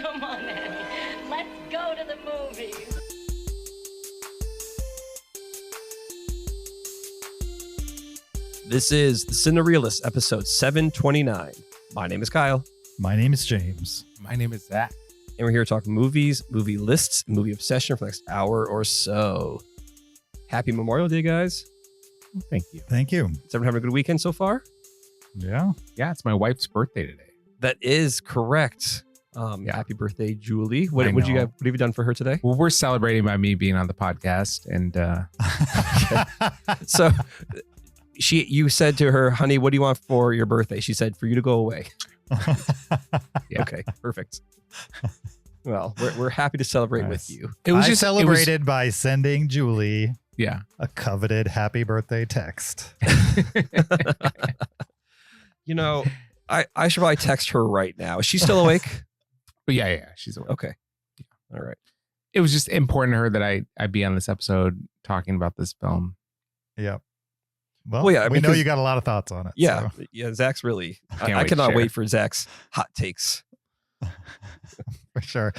Come on, Annie. Let's go to the movies. This is the Cinereelists, episode 729. My name is Kyle. My name is James. My name is Zach. And we're here to talk movies, movie lists, movie obsession for the next hour or so. Happy Memorial Day, guys. Thank you. Thank you. Is everyone having a good weekend so far? Yeah. Yeah, it's my wife's birthday today. That is correct. Happy birthday, Julie. What have you done for her today? Well, we're celebrating by me being on the podcast, and So you said to her, honey, what do you want for your birthday? She said, for you to go away. Yeah. Okay, perfect. Well, we're happy to celebrate with you. I celebrated by sending Julie a coveted happy birthday text. You know, I should probably text her right now. Is she still awake? But yeah, she's awake. Okay. All right. It was just important to her that I be on this episode talking about this film. Yep. Well, yeah, we know you got a lot of thoughts on it. Yeah. So. Yeah. Zach's really, Can't I wait cannot to share. wait for Zach's hot takes. For sure.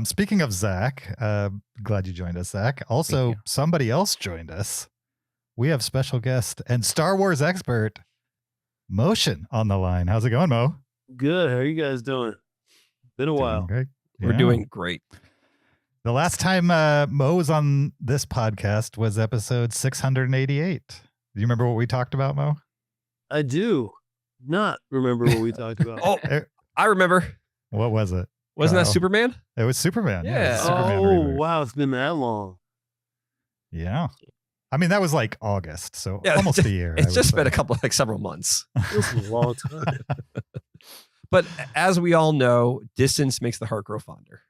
Speaking of Zach, glad you joined us, Zach. Also, somebody else joined us. We have special guest and Star Wars expert, Mohsen, on the line. How's it going, Mo? Good. How are you guys doing? Been a while. Great. We're doing great. The last time Mo was on this podcast was episode 688. Do you remember what we talked about, Mo? I do not remember what we talked about. Oh, I remember. What was it? Wasn't that Uh-oh. Superman? It was Superman. Yeah. It was Superman Oh, reboot. wow. It's been that long. Yeah. I mean, that was like August, so Yeah, almost a year. It's just been several months. This is a long time. But as we all know, distance makes the heart grow fonder.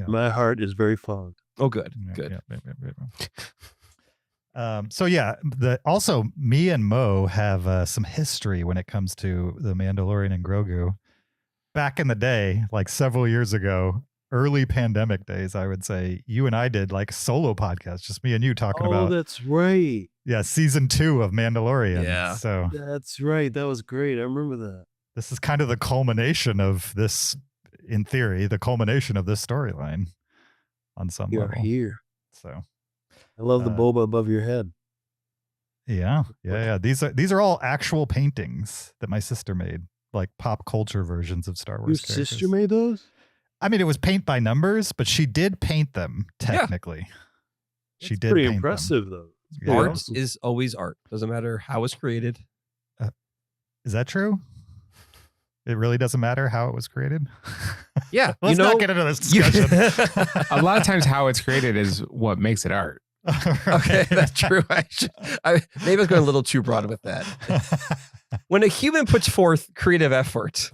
My heart is very fond. Oh, good. Yeah, Good. So yeah, also me and Mo have some history when it comes to the Mandalorian and Grogu. Back in the day, like several years ago, early pandemic days, I would say, you and I did like solo podcasts, just me and you talking about. That's right. Yeah, season 2 of Mandalorian. Yeah. So That's right. That was great. I remember that. this is kind of the culmination of this, in theory, the culmination of this storyline on some You're level. here. So I love the boba above your head. yeah. These are all actual paintings that my sister made, like pop culture versions of Star Your Wars characters. sister made those? I mean, it was paint by numbers, but she did paint them technically. She That's did pretty paint impressive, though. them. Yeah. Art is always art. Doesn't matter how it's created. Is that true? It really doesn't matter how it was created. Yeah. Let's not get into this discussion. A lot of times how it's created is what makes it art. Okay, that's true. Maybe I was going a little too broad with that. When a human puts forth creative effort,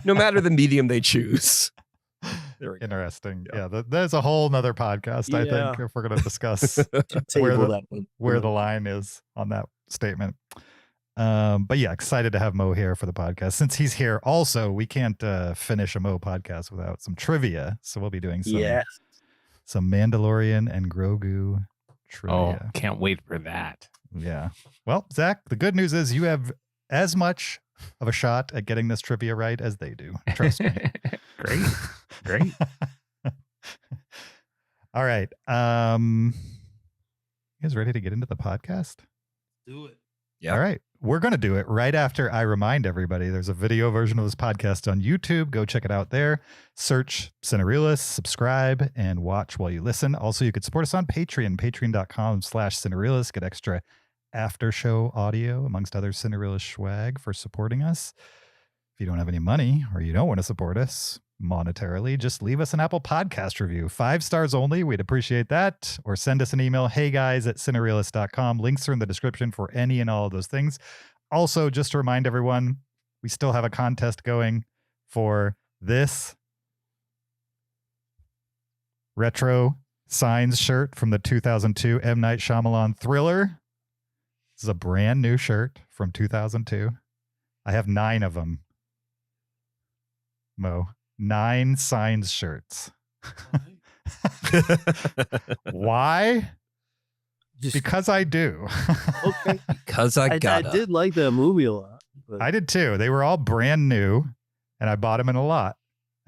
no matter the medium they choose. There we go. Interesting. Yeah, there's a whole nother podcast, I Yeah. think, if we're going to discuss Table that one. where the line is on that statement. But yeah, excited to have Mo here for the podcast. Since he's here also, we can't finish a Mo podcast without some trivia. So we'll be doing some Mandalorian and Grogu trivia. Oh, can't wait for that. Yeah. Well, Zach, the good news is you have as much of a shot at getting this trivia right as they do. Trust me. Great. All right. You guys ready to get into the podcast? Do it. Yeah. All right. We're going to do it right after I remind everybody there's a video version of this podcast on YouTube. Go check it out there. Search Cinereelists, subscribe, and watch while you listen. Also, you could support us on Patreon, patreon.com/Cinereelists. Get extra after show audio, amongst other Cinereelist swag for supporting us. If you don't have any money or you don't want to support us monetarily, just leave us an Apple Podcast review. 5 stars only. We'd appreciate that. Or send us an email, heyguys@cinereelists.com. Links are in the description for any and all of those things. Also, just to remind everyone, we still have a contest going for this retro Signs shirt from the 2002 M. Night Shyamalan thriller. This is a brand new shirt from 2002. I have 9 of them. Mo. 9 Signs shirts. Why? Because I do. Okay. Because I I did like that movie a lot. But I did too. They were all brand new, and I bought them in a lot.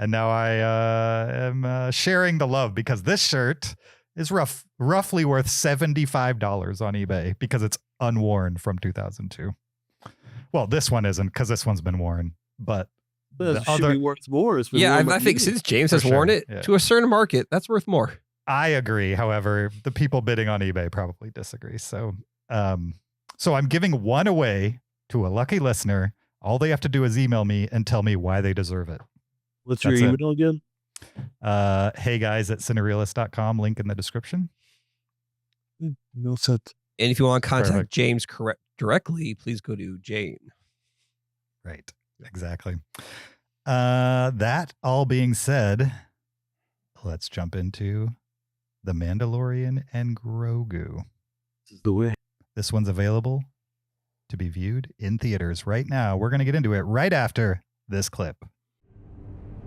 And now I am sharing the love because this shirt is roughly worth $75 on eBay because it's unworn from 2002. Well, this one isn't because this one's been worn, but That should be worth more. It's been worn I by think you. since James For has worn sure, it yeah. to a certain market, that's worth more. I agree. However, the people bidding on eBay probably disagree. So, so I'm giving one away to a lucky listener. All they have to do is email me and tell me why they deserve it. What's your That's it. email again? heyguys@cinereelists.com. Link in the description. No set. And if you want to contact Perfect. James directly, please go to Jane. Right. Exactly. That all being said, let's jump into The Mandalorian and Grogu. This is the way. This one's available to be viewed in theaters right now. We're going to get into it right after this clip.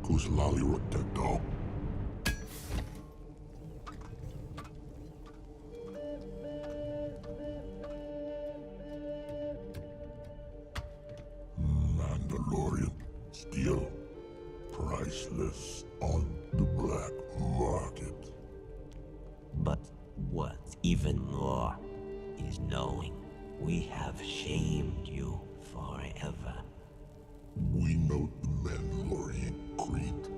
Kuslali Rotekto. Mandalorian still priceless on the black market. But what's even more is knowing we have shamed you forever. We know the Mandalorian creed.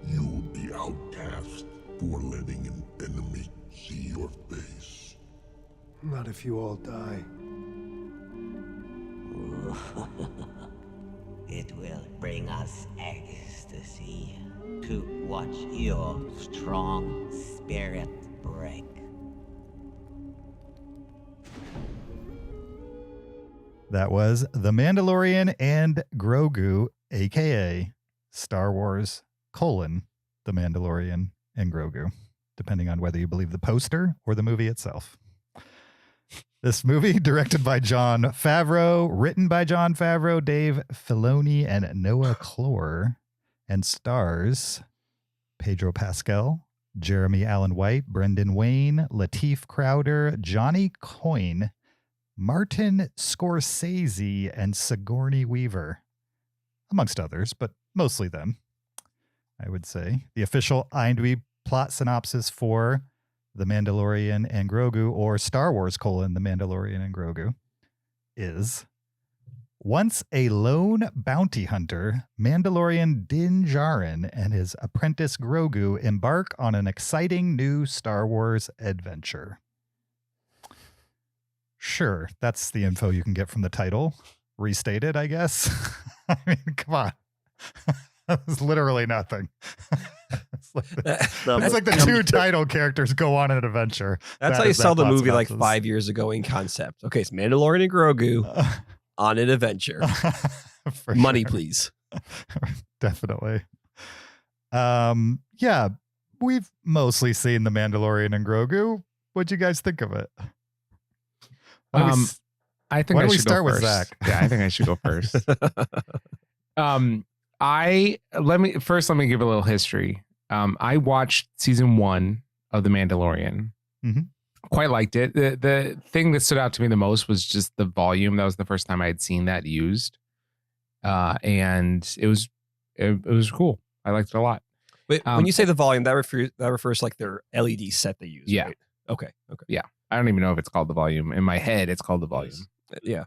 You the outcast for letting an enemy see your face. Not if you all die. It will bring us ecstasy to watch your strong spirit break. That was The Mandalorian and Grogu, aka Star Wars: The Mandalorian and Grogu, depending on whether you believe the poster or the movie itself. This movie, directed by Jon Favreau, written by Jon Favreau, Dave Filoni, and Noah Clore, and stars Pedro Pascal, Jeremy Allen White, Brendan Wayne, Lateef Crowder, Johnny Coyne, Martin Scorsese, and Sigourney Weaver, amongst others, but mostly them, I would say. The official IMDb plot synopsis for The Mandalorian and Grogu, or Star Wars: The Mandalorian and Grogu, is: once a lone bounty hunter, Mandalorian Din Djarin and his apprentice Grogu embark on an exciting new Star Wars adventure. Sure, that's the info you can get from the title. Restated, I guess. I mean, come on. That's literally nothing. It's like the two title characters go on an adventure. That's how you sell the movie like 5 years ago in concept. Okay, it's Mandalorian and Grogu on an adventure. Money, sure. please. Definitely. Yeah, we've mostly seen The Mandalorian and Grogu. What'd you guys think of it? I think why I don't we should start go with first. Zach? Yeah, I think I should go first. Let me give a little history. I watched season 1 of The Mandalorian. Mhm. Quite liked it. The thing that stood out to me the most was just the volume. That was the first time I had seen that used, and it was cool. I liked it a lot. But when you say the volume, that refers to like their LED set they use. Yeah. Right? Okay. Yeah, I don't even know if it's called the volume. In my head, it's called the volume. Yeah.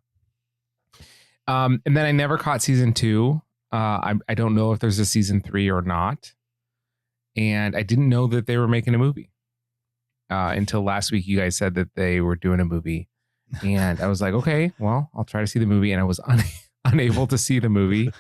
And then I never caught season 2. I don't know if there's a season 3 or not. And I didn't know that they were making a movie until last week. You guys said that they were doing a movie, and I was like, okay, well, I'll try to see the movie. And I was unable to see the movie.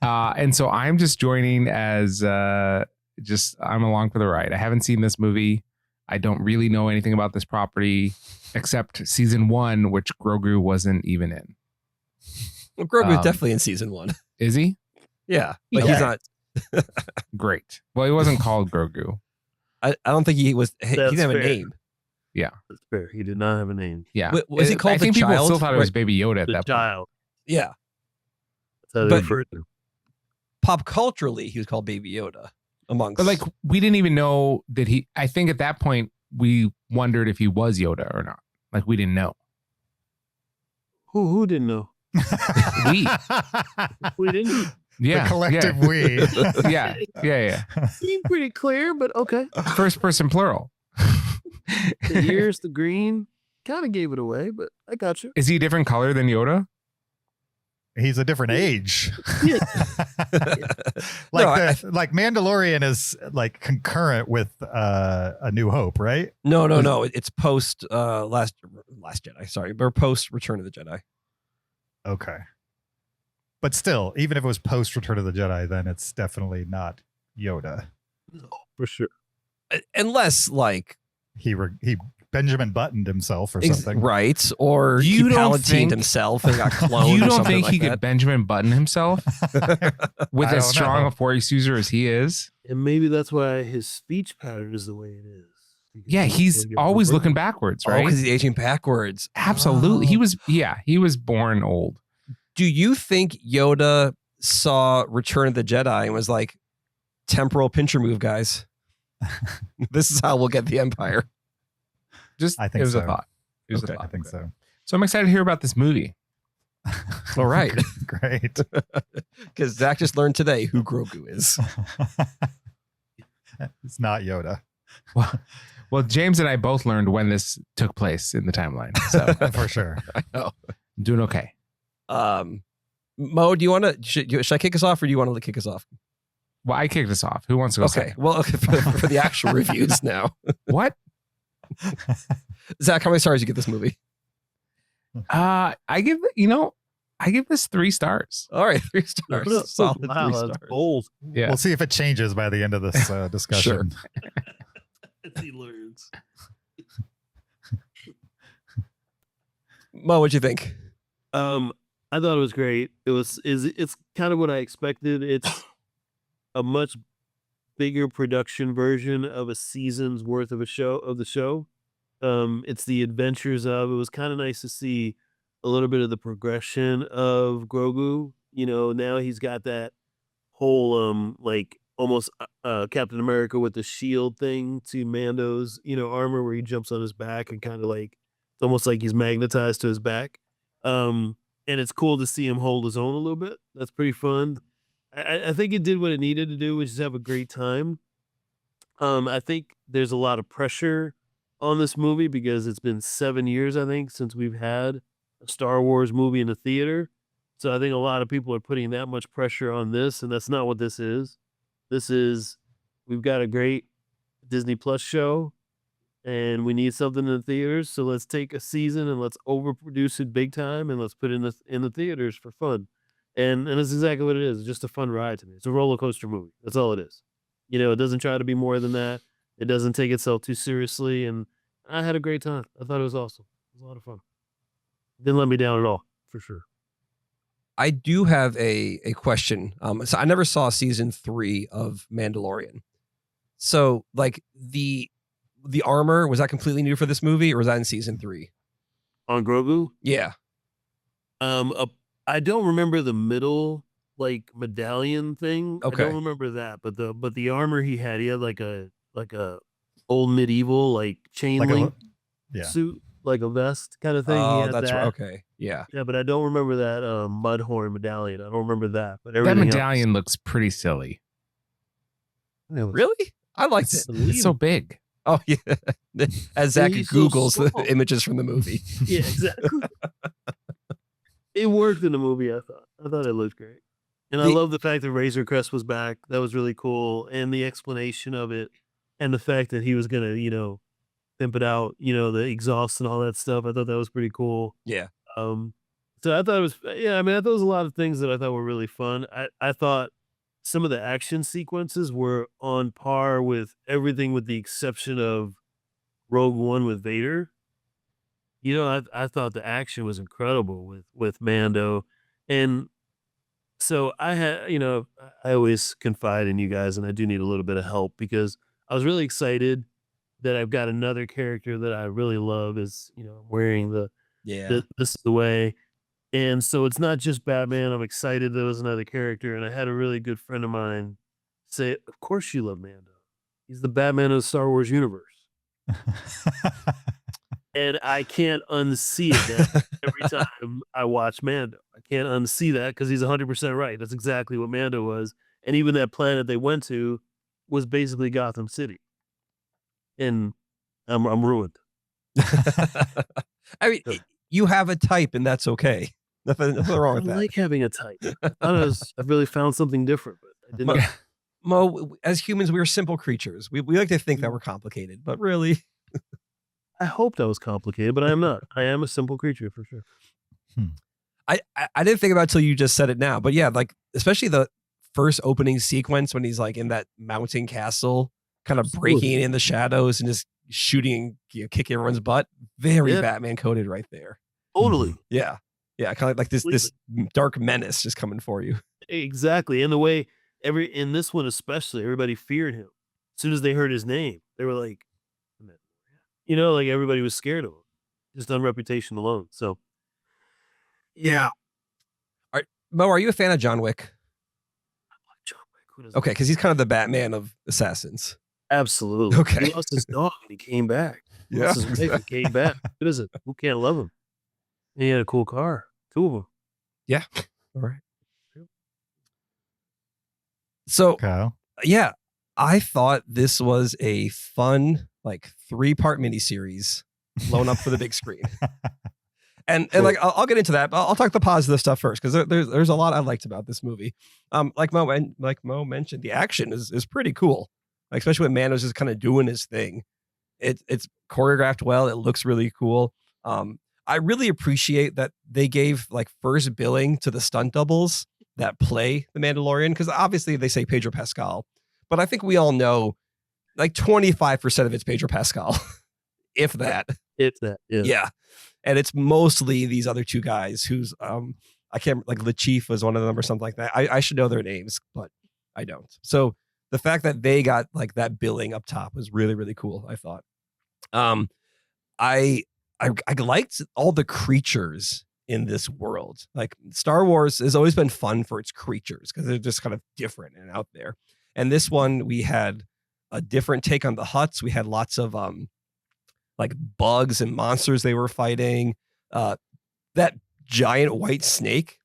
And so I'm just joining as I'm along for the ride. I haven't seen this movie. I don't really know anything about this property except season 1, which Grogu wasn't even in. Well, Grogu is definitely in season 1. Is he? Yeah, but Okay. he's not. Great. Well, he wasn't called Grogu. I don't think he was. He That's didn't have a fair. name. That's fair. He did not have a name. Yeah. Was he called I the think people child? still thought it was Right. Baby Yoda at The that point. child. Yeah. That's how they But- refer to him. Pop culturally, he was called Baby Yoda. Amongst, But like, we didn't even know that I think at that point, we wondered if he was Yoda or not. Like, we didn't know. Who didn't know? We. We didn't. Yeah. The collective we. Yeah. Yeah. Seemed pretty clear, but okay. First person plural. The ears, the green, kind of gave it away, but I got you. Is he a different color than Yoda? He's a different age. Yeah. Like Mandalorian is like concurrent with A New Hope, right? No. It's post last Jedi. Sorry, but post Return of the Jedi. Okay. But still, even if it was post Return of the Jedi, then it's definitely not Yoda. For sure. Unless like He Benjamin Buttoned himself or something. Right. Or You he don't Palatined think- himself and got cloned. You or don't something think like he that. could Benjamin Button himself with I as don't strong know. a force user as he is? And maybe that's why his speech pattern is the way it is. Because Yeah, he's always looking backwards, right? because he's aging backwards. Absolutely. Oh. He was born old. Do you think Yoda saw Return of the Jedi and was like, temporal pincher move, guys? This is how we'll get the Empire. I think it was so. a thought. It was Okay. a thought. I think so. So I'm excited to hear about this movie. All right. Great. Because Zach just learned today who Grogu is. It's not Yoda. Well, James and I both learned when this took place in the timeline. So For sure. I know. I'm doing okay. Mo, do you want to? Should I kick us off, or do you want to kick us off? Well, I kicked us off. Who wants to go Okay. second? Well, okay, for the actual reviews now. What? Zach, how many stars you get this movie? I give this 3 stars. All right, 3 stars. Solid Wow, 3 that's stars. bold. Yeah. We'll see if it changes by the end of this discussion. As he learns. Mo, what'd you think? I thought it was great. It's kind of what I expected. It's a much bigger production version of a season's worth of the show. It's the adventures of. It was kind of nice to see a little bit of the progression of Grogu. You know, now he's got that whole like almost Captain America with the shield thing to Mando's armor, where he jumps on his back and kind of like it's almost like he's magnetized to his back. And it's cool to see him hold his own a little bit. That's pretty fun. I think it did what it needed to do, which is have a great time. I think there's a lot of pressure on this movie because it's been 7 years, I think, since we've had a Star Wars movie in the theater. So I think a lot of people are putting that much pressure on this, and that's not what this is. We've got a great Disney Plus show, and we need something in the theaters. So let's take a season and let's overproduce it big time, and let's put it in the theaters for fun. And that's exactly what it is. It's just a fun ride to me. It's a roller coaster movie. That's all it is. It doesn't try to be more than that. It doesn't take itself too seriously. And I had a great time. I thought it was awesome. It was a lot of fun. Didn't let me down at all, for sure. I do have a question. So I never saw season 3 of Mandalorian. So like the armor, was that completely new for this movie, or was that in season 3? On Grogu? Yeah. I don't remember the middle like medallion thing. Okay. I don't remember that, but the armor he had like a old medieval like chain Like a- link yeah. suit, like a vest kind of thing. He Oh, had that's that. right. Okay. Yeah. Yeah, but I don't remember that mudhorn medallion. I don't remember that. But That everything medallion looks pretty silly. else, Really? I liked it. It's so big. Oh yeah. As Zach he's so Googles small. the images from the movie. Yeah, exactly. It worked in the movie. I thought it looked great, and I love the fact that Razor Crest was back. That was really cool, and the explanation of it, and the fact that he was gonna, pimp it out, the exhaust and all that stuff. I thought that was pretty cool. Yeah. So I thought it was, I thought there was a lot of things that I thought were really fun. I thought some of the action sequences were on par with everything, with the exception of Rogue One with Vader. I thought the action was incredible with Mando. And so I had, I always confide in you guys, and I do need a little bit of help because I was really excited that I've got another character that I really love is, wearing this is the way. And so it's not just Batman. I'm excited there was another character. And I had a really good friend of mine say, of course you love Mando. He's the Batman of the Star Wars universe. And I can't unsee it now. Every time I watch Mando, I can't unsee that because he's 100% right. That's exactly what Mando was. And even that planet they went to was basically Gotham City. And I'm ruined. I mean, you have a type, and that's okay. Nothing wrong with I that. like having a type. I really found something different, but I didn't. Mo, as humans, we're simple creatures. We like to think that we're complicated, but really, I hoped I was complicated, but I am not. I am a simple creature for sure. I didn't think about it till you just said it now. But yeah, like especially the first opening sequence when he's like in that mountain castle, kind of breaking in the shadows and just shooting, kicking everyone's butt. Very Batman coded right there. Totally. Yeah. Yeah. Kind of like this dark menace just coming for you. Exactly. And the way in this one especially, everybody feared him. As soon as they heard his name, they were like, like everybody was scared of him, just on reputation alone. So, yeah. Mo, are you a fan of John Wick? John Wick. Who doesn't Okay, because he's kind of the Batman of assassins. Absolutely. Okay. He lost his dog and he came back. He Yeah. lost his wife and came back. Who does it? Who can't love him? And he had a cool car. 2 of them. Yeah. All right. So, Kyle. yeah, I thought this was a fun, like 3-part miniseries blown up for the big screen. And like I'll get into that, but I'll talk the positive stuff first because there's a lot I liked about this movie. Like Mo mentioned, the action is pretty cool, like, especially when Mando's just kind of doing his thing. It's choreographed well. It looks really cool. I really appreciate that they gave like first billing to the stunt doubles that play the Mandalorian, because obviously they say Pedro Pascal, but I think we all know like 25% of it's Pedro Pascal, if that. It's that. Yeah. And it's mostly these other 2 guys who's I can't, like Lachief was one of them or something like that. I should know their names, but I don't. So the fact that they got like that billing up top was really, really cool, I thought. I liked all the creatures in this world. Like Star Wars has always been fun for its creatures because they're just kind of different and out there. And this one, we had a different take on the Hutts. We had lots of like bugs and monsters they were fighting. That giant white snake,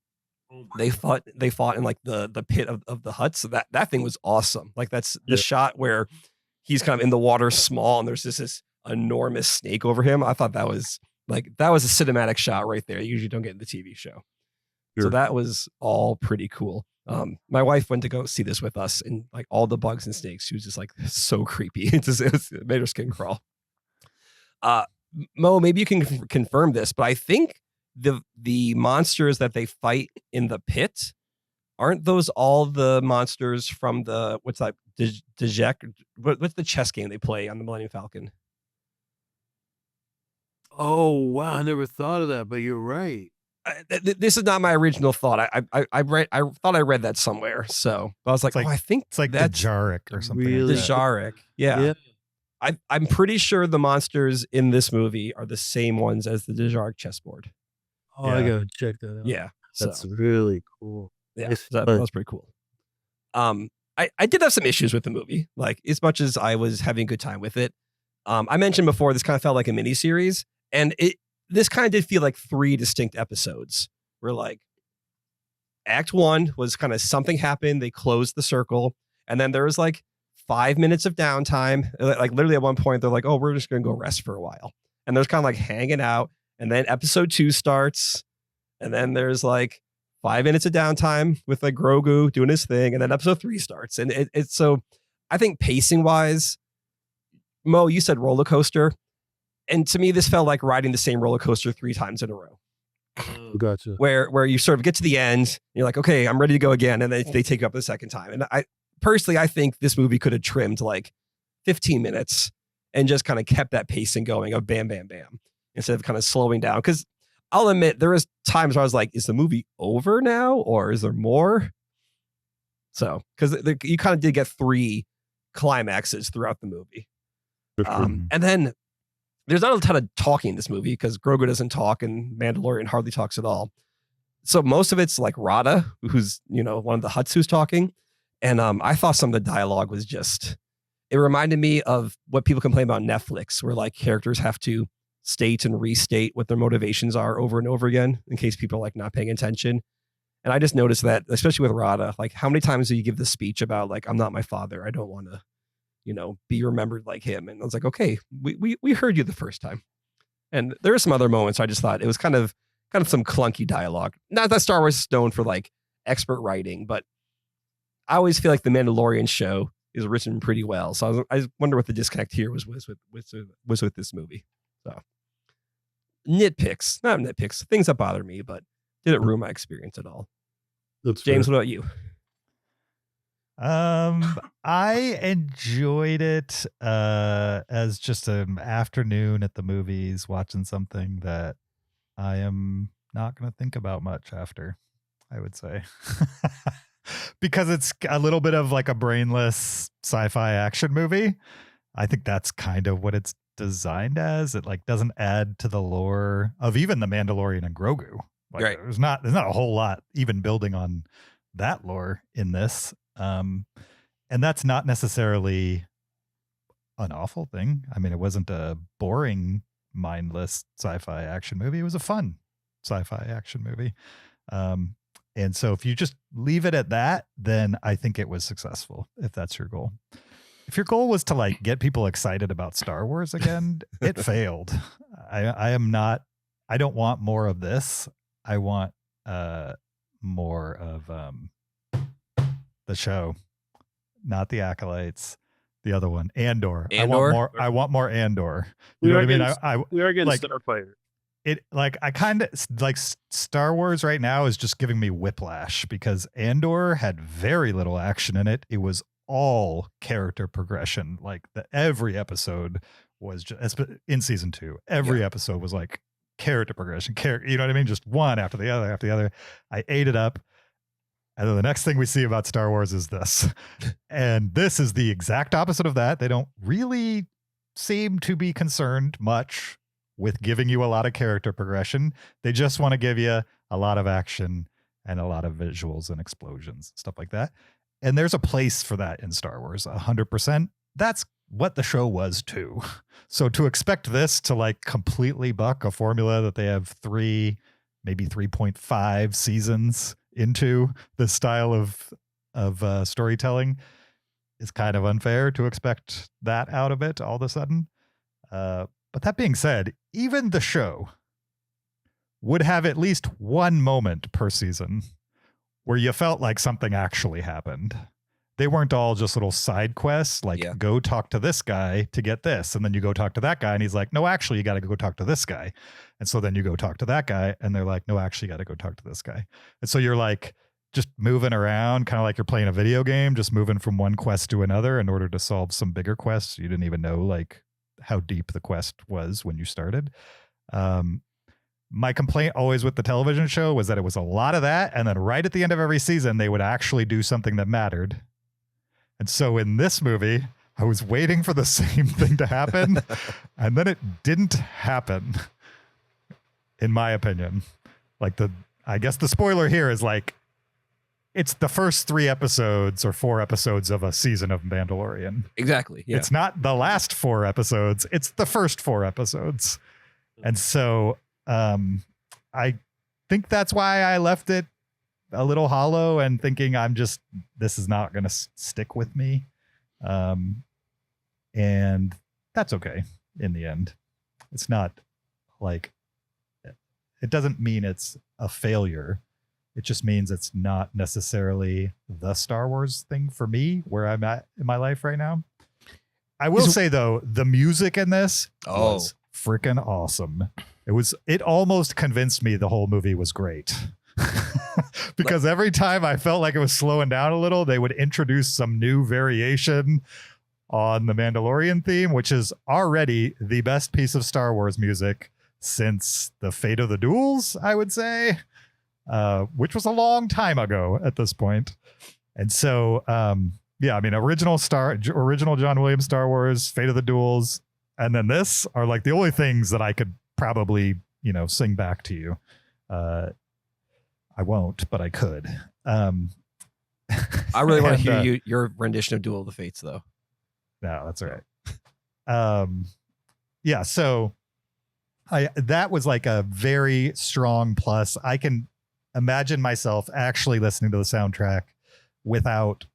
they fought in like the pit of the Hutts. So that thing was awesome. Like that's the shot where he's kind of in the water small and there's this enormous snake over him. I thought that was a cinematic shot right there. You usually don't get in the TV show. Sure. So that was all pretty cool. My wife went to go see this with us, and like all the bugs and snakes, she was just like so creepy. It made her skin crawl. Mo, maybe you can confirm this, but I think the monsters that they fight in the pit, aren't those all the monsters from the what's that? What's the chess game they play on the Millennium Falcon? Oh wow, I never thought of that, but you're right. This is not my original thought. I thought I read that somewhere. So I was like, I think it's like that's the Jarek or something. Really? Like the Jarek. Yeah. I'm pretty sure the monsters in this movie are the same ones as the Jarek chessboard. Oh, I gotta check that out. Yeah. That's really cool. Yeah. That was pretty cool. I did have some issues with the movie. Like, as much as I was having a good time with it. I mentioned before, this kind of felt like a miniseries, and this kind of did feel like 3 distinct episodes where like act 1 was kind of something happened. They closed the circle. And then there was like 5 minutes of downtime. Like literally at one point, they're like, oh, we're just going to go rest for a while. And there's kind of like hanging out. And then episode 2 starts. And then there's like 5 minutes of downtime with like Grogu doing his thing. And then episode 3 starts. And it's so I think pacing wise, Mo, you said roller coaster. And to me, this felt like riding the same roller coaster 3 times in a row. Oh, gotcha. Where you sort of get to the end, and you're like, okay, I'm ready to go again. And then they take you up the second time. And I think this movie could have trimmed like 15 minutes and just kind of kept that pacing going of bam, bam, bam, instead of kind of slowing down. Because I'll admit, there was times where I was like, is the movie over now or is there more? So, because you kind of did get 3 climaxes throughout the movie. And then there's not a ton of talking in this movie because Grogu doesn't talk and Mandalorian hardly talks at all. So most of it's like Rada, who's, one of the Hutts who's talking. And I thought some of the dialogue was just, it reminded me of what people complain about Netflix, where like characters have to state and restate what their motivations are over and over again in case people are like not paying attention. And I just noticed that, especially with Rada, like how many times do you give the speech about like, I'm not my father. I don't want to, be remembered like him. And I was like, okay, we heard you the first time. And there are some other moments I just thought it was kind of some clunky dialogue. Not that Star Wars is known for like expert writing, but I always feel like the Mandalorian show is written pretty well. So I wonder what the disconnect here was with this movie. So not nitpicks, things that bother me, but didn't ruin my experience at all. That's James, fair. what about you? I enjoyed it as just an afternoon at the movies watching something that I am not going to think about much after, I would say. Because it's a little bit of like a brainless sci-fi action movie. I think that's kind of what it's designed as. It like doesn't add to the lore of even the Mandalorian and Grogu. Like, Right. There's not a whole lot even building on that lore in this. And that's not necessarily an awful thing. I mean, it wasn't a boring, mindless sci-fi action movie. It was a fun sci-fi action movie. And so if you just leave it at that, then I think it was successful, if that's your goal. If your goal was to like get people excited about Star Wars again, it failed. I don't want more of this. I want more of the show, not the Acolytes, the other one, Andor. Andor? I want more Andor. You know what I mean? We are getting like, Starfighter. I kind of like Star Wars right now is just giving me whiplash because Andor had very little action in it. It was all character progression. Like every episode was just in season 2. Every episode was like character progression. You know what I mean? Just one after the other. I ate it up. And then the next thing we see about Star Wars is this. And this is the exact opposite of that. They don't really seem to be concerned much with giving you a lot of character progression. They just want to give you a lot of action and a lot of visuals and explosions, stuff like that. And there's a place for that in Star Wars, 100%. That's what the show was too. So to expect this to like completely buck a formula that they have 3, maybe 3.5 seasons into the style of storytelling is kind of unfair to expect that out of it all of a sudden. But that being said, even the show would have at least one moment per season where you felt like something actually happened. They weren't all just little side quests, like go talk to this guy to get this. And then you go talk to that guy and he's like, no, actually, you got to go talk to this guy. And so then you go talk to that guy and they're like, no, actually, you got to go talk to this guy. And so you're like just moving around, kind of like you're playing a video game, just moving from one quest to another in order to solve some bigger quests. You didn't even know like how deep the quest was when you started. My complaint always with the television show was that it was a lot of that. And then right at the end of every season, they would actually do something that mattered. And so in this movie, I was waiting for the same thing to happen. And then it didn't happen, in my opinion. Like I guess the spoiler here is like, it's the first 3 episodes or 4 episodes of a season of Mandalorian. Exactly. Yeah. It's not the last 4 episodes. It's the first 4 episodes. And so I think that's why I left it a little hollow and thinking this is not going to stick with me. And that's okay in the end. It's not like, it doesn't mean it's a failure. It just means it's not necessarily the Star Wars thing for me where I'm at in my life right now. I will say though, the music in this was freaking awesome. It almost convinced me the whole movie was great. Because every time I felt like it was slowing down a little, they would introduce some new variation on the Mandalorian theme, which is already the best piece of Star Wars music since the Fate of the Duels, I would say, which was a long time ago at this point. And so, yeah, I mean, original John Williams Star Wars, Fate of the Duels, and then this are like the only things that I could probably, sing back to you. I won't, but I could. I really want to hear your rendition of Duel of the Fates, though. No, that's all right. Yeah, so That was like a very strong plus. I can imagine myself actually listening to the soundtrack without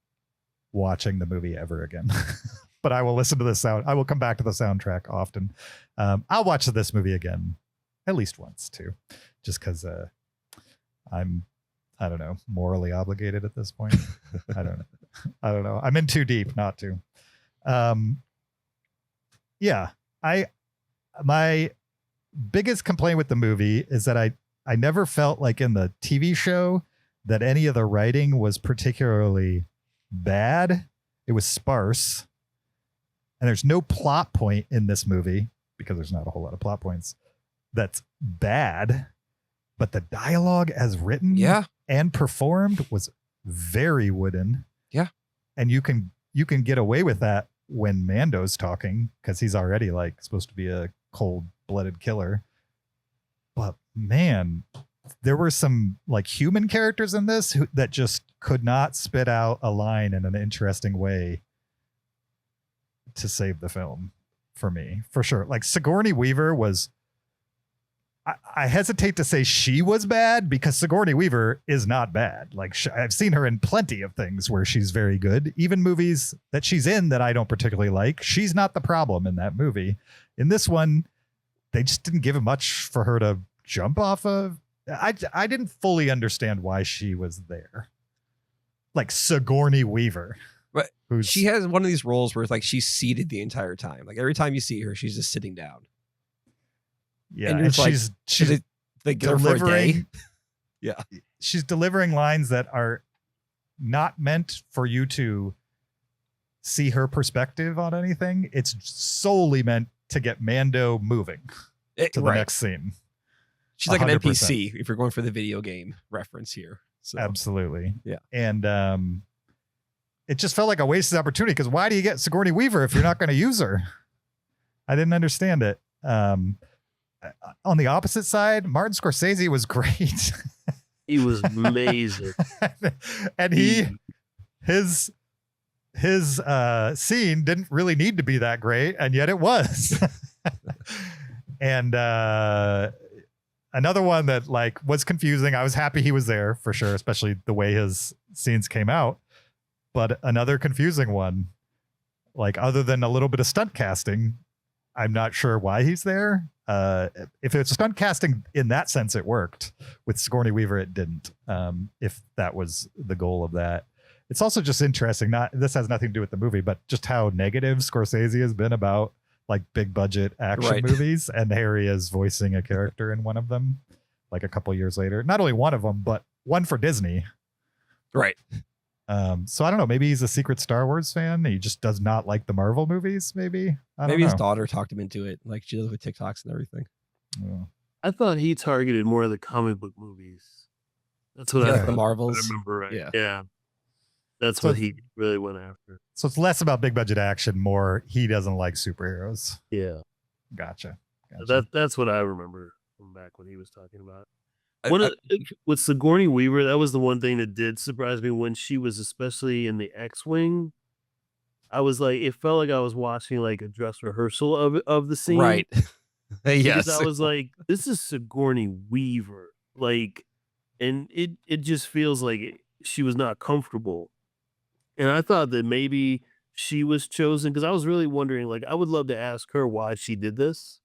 watching the movie ever again. But I will listen to the sound. I will come back to the soundtrack often. I'll watch this movie again at least once too, just because I don't know, morally obligated at this point. I don't know. I'm in too deep not to. Yeah, my biggest complaint with the movie is that I never felt like in the TV show that any of the writing was particularly bad. It was sparse. And there's no plot point in this movie, because there's not a whole lot of plot points, that's bad. But the dialogue as written and performed was very wooden. Yeah. And you can get away with that when Mando's talking, because he's already like supposed to be a cold-blooded killer. But man, there were some like human characters in this that just could not spit out a line in an interesting way to save the film for me, for sure. Like Sigourney Weaver was, I hesitate to say she was bad, because Sigourney Weaver is not bad. Like I've seen her in plenty of things where she's very good, even movies that she's in that I don't particularly like. She's not the problem in that movie. In this one, they just didn't give much for her to jump off of. I didn't fully understand why she was there. Like Sigourney Weaver. But she has one of these roles where it's like she's seated the entire time. Like every time you see her, she's just sitting down. Yeah, and she's they get her for a day. Yeah, she's delivering lines that are not meant for you to see her perspective on anything. It's solely meant to get Mando moving to the next scene. She's like 100%. An NPC if you're going for the video game reference here. So. Absolutely. Yeah. And it just felt like a wasted opportunity, because why do you get Sigourney Weaver if you're not going to use her? I didn't understand it. On the opposite side, Martin Scorsese was great. He was amazing. And his scene didn't really need to be that great, and yet it was. And another one that like was confusing. I was happy he was there for sure, especially the way his scenes came out. But another confusing one, like other than a little bit of stunt casting, I'm not sure why he's there. If it's stunt casting in that sense, it worked. With Sigourney Weaver, it didn't. If that was the goal of that. It's also just interesting. This has nothing to do with the movie, but just how negative Scorsese has been about like big budget action movies, and Harry is voicing a character in one of them, like a couple years later. Not only one of them, but one for Disney. Right. So I don't know. Maybe he's a secret Star Wars fan. He just does not like the Marvel movies. Maybe his daughter talked him into it, like she does with TikToks and everything. Yeah. I thought he targeted more of the comic book movies. That's what I thought. The Marvels. I remember right. Yeah. That's what he really went after. So it's less about big budget action, more he doesn't like superheroes. Yeah. Gotcha. That's what I remember from back when he was talking about. With Sigourney Weaver, that was the one thing that did surprise me when she was, especially in the X-Wing. I was like, it felt like I was watching like a dress rehearsal of the scene. Right. Yes. Because I was like, this is Sigourney Weaver. Like, and it just feels like she was not comfortable. And I thought that maybe she was chosen, because I was really wondering, like, I would love to ask her why she did this.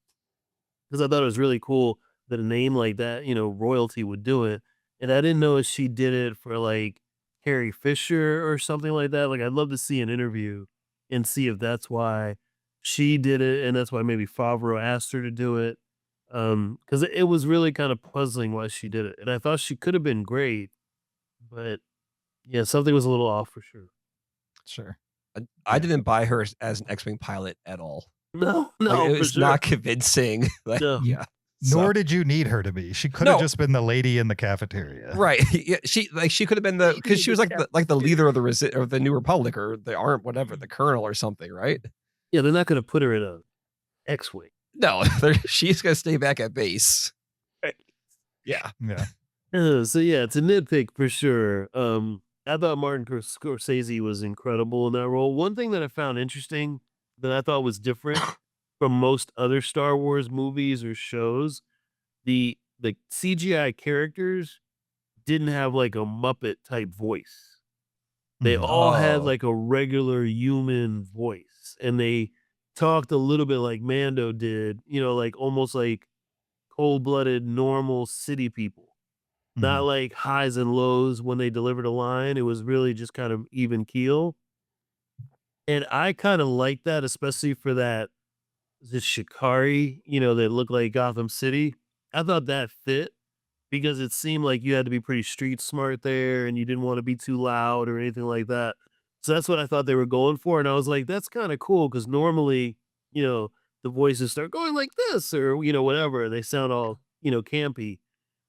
Because I thought it was really cool that a name like that, royalty would do it. And I didn't know if she did it for like Carrie Fisher or something like that. Like, I'd love to see an interview and see if that's why she did it. And that's why maybe Favreau asked her to do it. Because it was really kind of puzzling why she did it. And I thought she could have been great, but yeah, something was a little off for sure. Sure. I didn't buy her as an X-Wing pilot at all. No, it was not convincing. Like, no. Yeah. Nor did you need her to be. She could have just been the lady in the cafeteria. Right. Yeah, she could have been because she was like the leader of the New Republic, or the arm, whatever, the colonel or something, right? Yeah, they're not going to put her in a X-Wing. No, she's going to stay back at base. Right. Yeah. Yeah. So yeah, it's a nitpick for sure. I thought Martin Scorsese was incredible in that role. One thing that I found interesting that I thought was different from most other Star Wars movies or shows, the CGI characters didn't have like a Muppet type voice. They all had Oh. like a regular human voice, and they talked a little bit like Mando did, like almost like cold-blooded, normal city people. Not Mhm. like highs and lows when they delivered a line. It was really just kind of even keel. And I kind of like that, especially for that this Shikari, that looked like Gotham City. I thought that fit because it seemed like you had to be pretty street smart there and you didn't want to be too loud or anything like that. So that's what I thought they were going for. And I was like, that's kind of cool because normally, the voices start going like this or, whatever. They sound all, campy.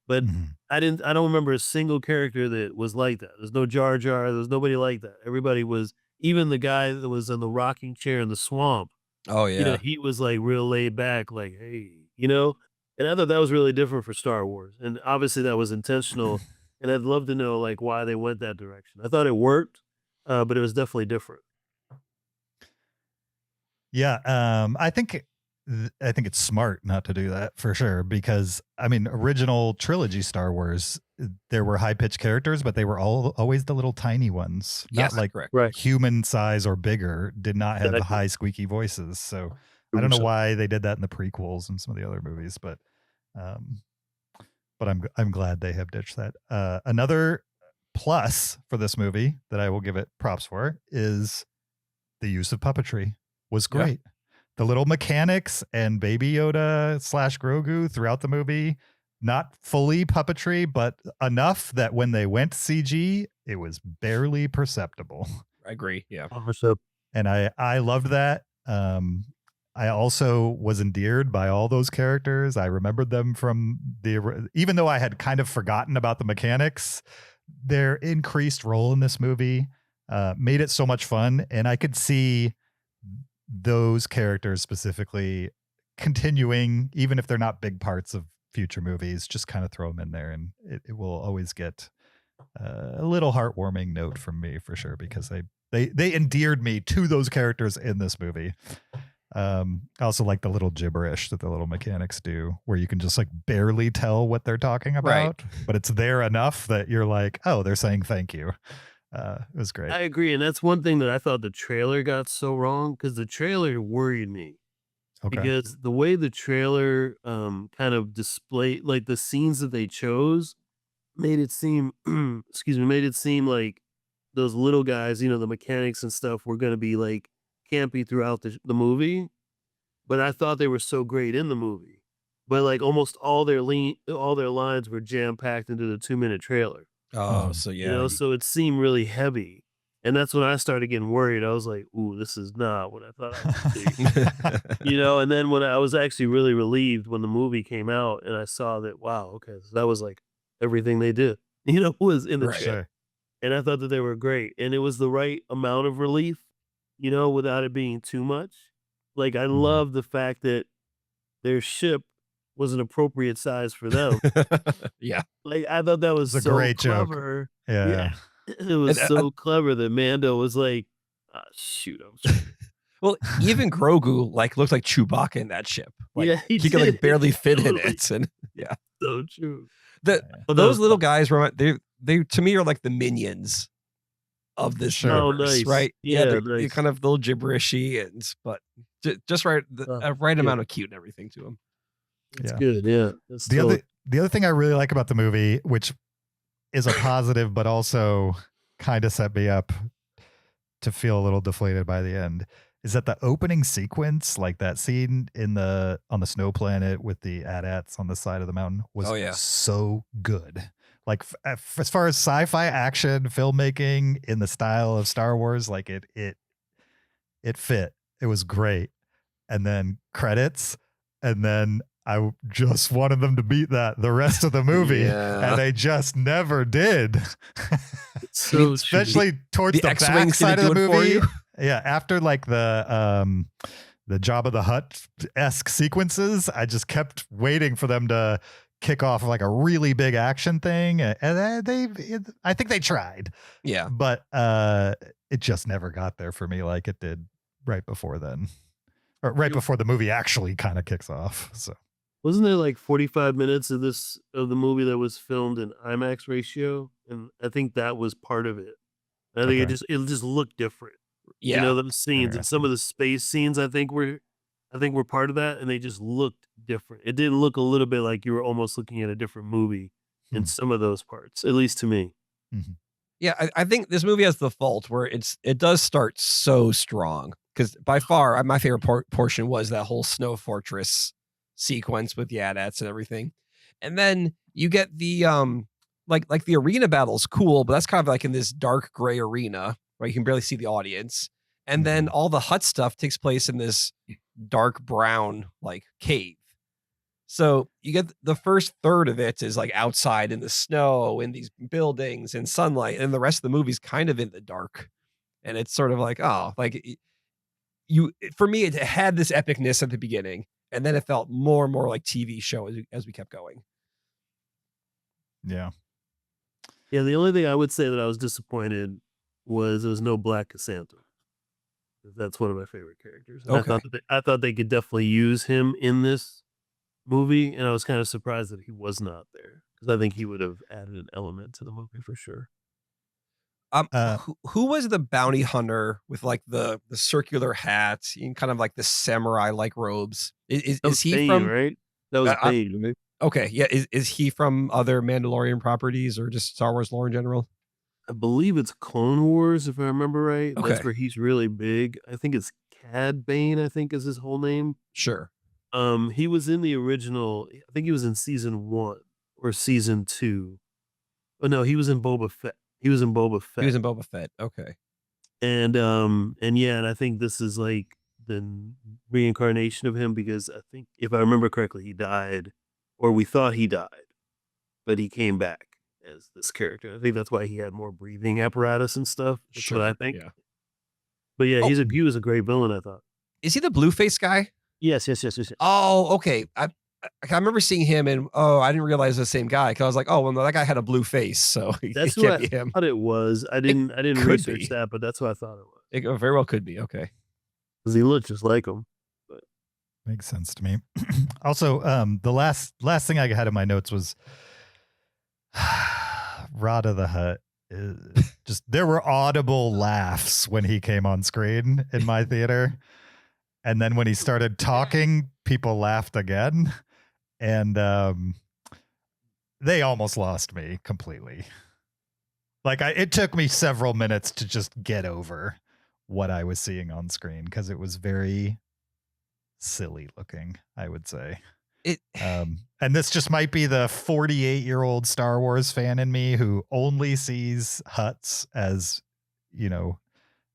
But Mhm. I don't remember a single character that was like that. There's no Jar Jar. There's nobody like that. Everybody was, even the guy that was in the rocking chair in the swamp, Oh yeah. he was like real laid back, like, hey, and I thought that was really different for Star Wars. And obviously that was intentional. And I'd love to know like why they went that direction. I thought it worked, but it was definitely different. Yeah, I think it's smart not to do that for sure because I mean, original trilogy Star Wars, there were high pitched characters, but they were always the little tiny ones, Yes, not like correct. Right. human size or bigger. Did not have Exactly. high squeaky voices. So I don't know why they did that in the prequels and some of the other movies, but I'm glad they have ditched that. Another plus for this movie that I will give it props for is the use of puppetry was Yeah. great. The little mechanics and Baby Yoda / Grogu throughout the movie, not fully puppetry, but enough that when they went CG, it was barely perceptible. I agree. Yeah. So And I loved that. I also was endeared by all those characters. I remembered them from even though I had kind of forgotten about the mechanics, their increased role in this movie made it so much fun. And I could see those characters specifically continuing, even if they're not big parts of future movies, just kind of throw them in there. And it will always get a little heartwarming note from me for sure, because they endeared me to those characters in this movie. I also like the little gibberish that the little mechanics do where you can just like barely tell what they're talking about, but it's there enough that you're like, oh, they're saying thank you. It was great. I agree. And that's one thing that I thought the trailer got so wrong because the trailer worried me. Okay. Because the way the trailer kind of displayed, like the scenes that they chose, made it seem, made it seem like those little guys, the mechanics and stuff were going to be like campy throughout the movie. But I thought they were so great in the movie. But like almost all their lines were jam packed into the 2-minute trailer. Oh, so yeah. So it seemed really heavy. And that's when I started getting worried. I was like, ooh, this is not what I thought I would see. And then when I was actually really relieved when the movie came out and I saw that, wow, okay, so that was like everything they did, was in the Right. trailer. And I thought that they were great. And it was the right amount of relief, without it being too much. Like, I love the fact that their ship was an appropriate size for them. Yeah. Like, I thought that was It's a so great joke. clever. Yeah. It was so clever that Mando was like, shoot, I'm sorry. Well, even Grogu looked like Chewbacca in that ship. Like, Yeah, he he could did. barely fit in Totally. it. And yeah, So true. those little guys they to me are like the minions of this Sure. Oh, universe, nice. right? Yeah, they're nice. kind of little gibberishy but just right, a right amount of cute and everything to them. It's Yeah. good. Yeah. That's The other thing I really like about the movie, which is a positive, but also kind of set me up to feel a little deflated by the end, is that the opening sequence, like that scene on the snow planet with the AT-ATs on the side of the mountain, was so good. Like as far as sci-fi action filmmaking in the style of Star Wars, like it fit. It was great. And then credits, and then I just wanted them to beat that the rest of the movie, and they just never did. so Especially towards the back side of the movie. Yeah, after like the Jabba the Hutt-esque sequences, I just kept waiting for them to kick off like a really big action thing, and I think they tried. Yeah, but it just never got there for me like it did right before then. or right before the movie actually kind of kicks off. So Wasn't there like 45 minutes of the movie that was filmed in IMAX ratio? And I think that was part of it. And I think Okay. it just looked different. Yeah. You know, those scenes and some Interesting. of the space scenes I think were part of that, and they just looked different. It did look a little bit like you were almost looking at a different movie in some of those parts, at least to me. Yeah, I think this movie has the fault where it does start so strong, because by far my favorite portion was that whole snow fortress sequence with the AT-ATs and everything, and then you get the like the arena battle's cool, but that's kind of like in this dark gray arena where you can barely see the audience, and then all the hut stuff takes place in this dark brown like cave. So you get the first third of it is like outside in the snow, in these buildings, in sunlight, and the rest of the movie's kind of in the dark. And it's sort of like, oh, like for me, it had this epicness at the beginning, and then it felt more and more like TV show as we kept going. Yeah. Yeah, the only thing I would say that I was disappointed was there was no Black Cassandra. That's one of my favorite characters. And Okay. I thought they could definitely use him in this movie, and I was kind of surprised that he was not there, because I think he would have added an element to the movie for sure. Who was the bounty hunter with like the circular hat and kind of like the samurai like robes? Is he Bane, from right? That was Bane, right? Okay, yeah. Is he from other Mandalorian properties or just Star Wars lore in general? I believe it's Clone Wars, if I remember right. Okay. That's where he's really big. I think it's Cad Bane, I think is his whole name. Sure. He was in the original, I think he was in season 1 or season 2. Oh no, he was in Boba Fett. He was in Boba Fett. Okay. And yeah, and I think this is like the reincarnation of him, because I think if I remember correctly, he died, or we thought he died, but he came back as this character. I think that's why he had more breathing apparatus and stuff. That's what I think. Yeah. But yeah, he was a great villain, I thought. Is he the blue face guy? Yes. Oh, okay. I remember seeing him, and I didn't realize the same guy, because I was like, oh, well, no, that guy had a blue face, so That's it what can't I be him. thought it was. I didn't could research be. that, but that's what I thought it was. It very well could be. Okay. Because he looked just like him. Makes sense to me. Also, the last thing I had in my notes was Rod of the Hutt. Just there were audible laughs when he came on screen in my theater, and then when he started talking, people laughed again, and they almost lost me completely. Like it took me several minutes to just get over what I was seeing on screen, because it was very silly looking, I would say. And this just might be the 48-year-old Star Wars fan in me who only sees Hutts as,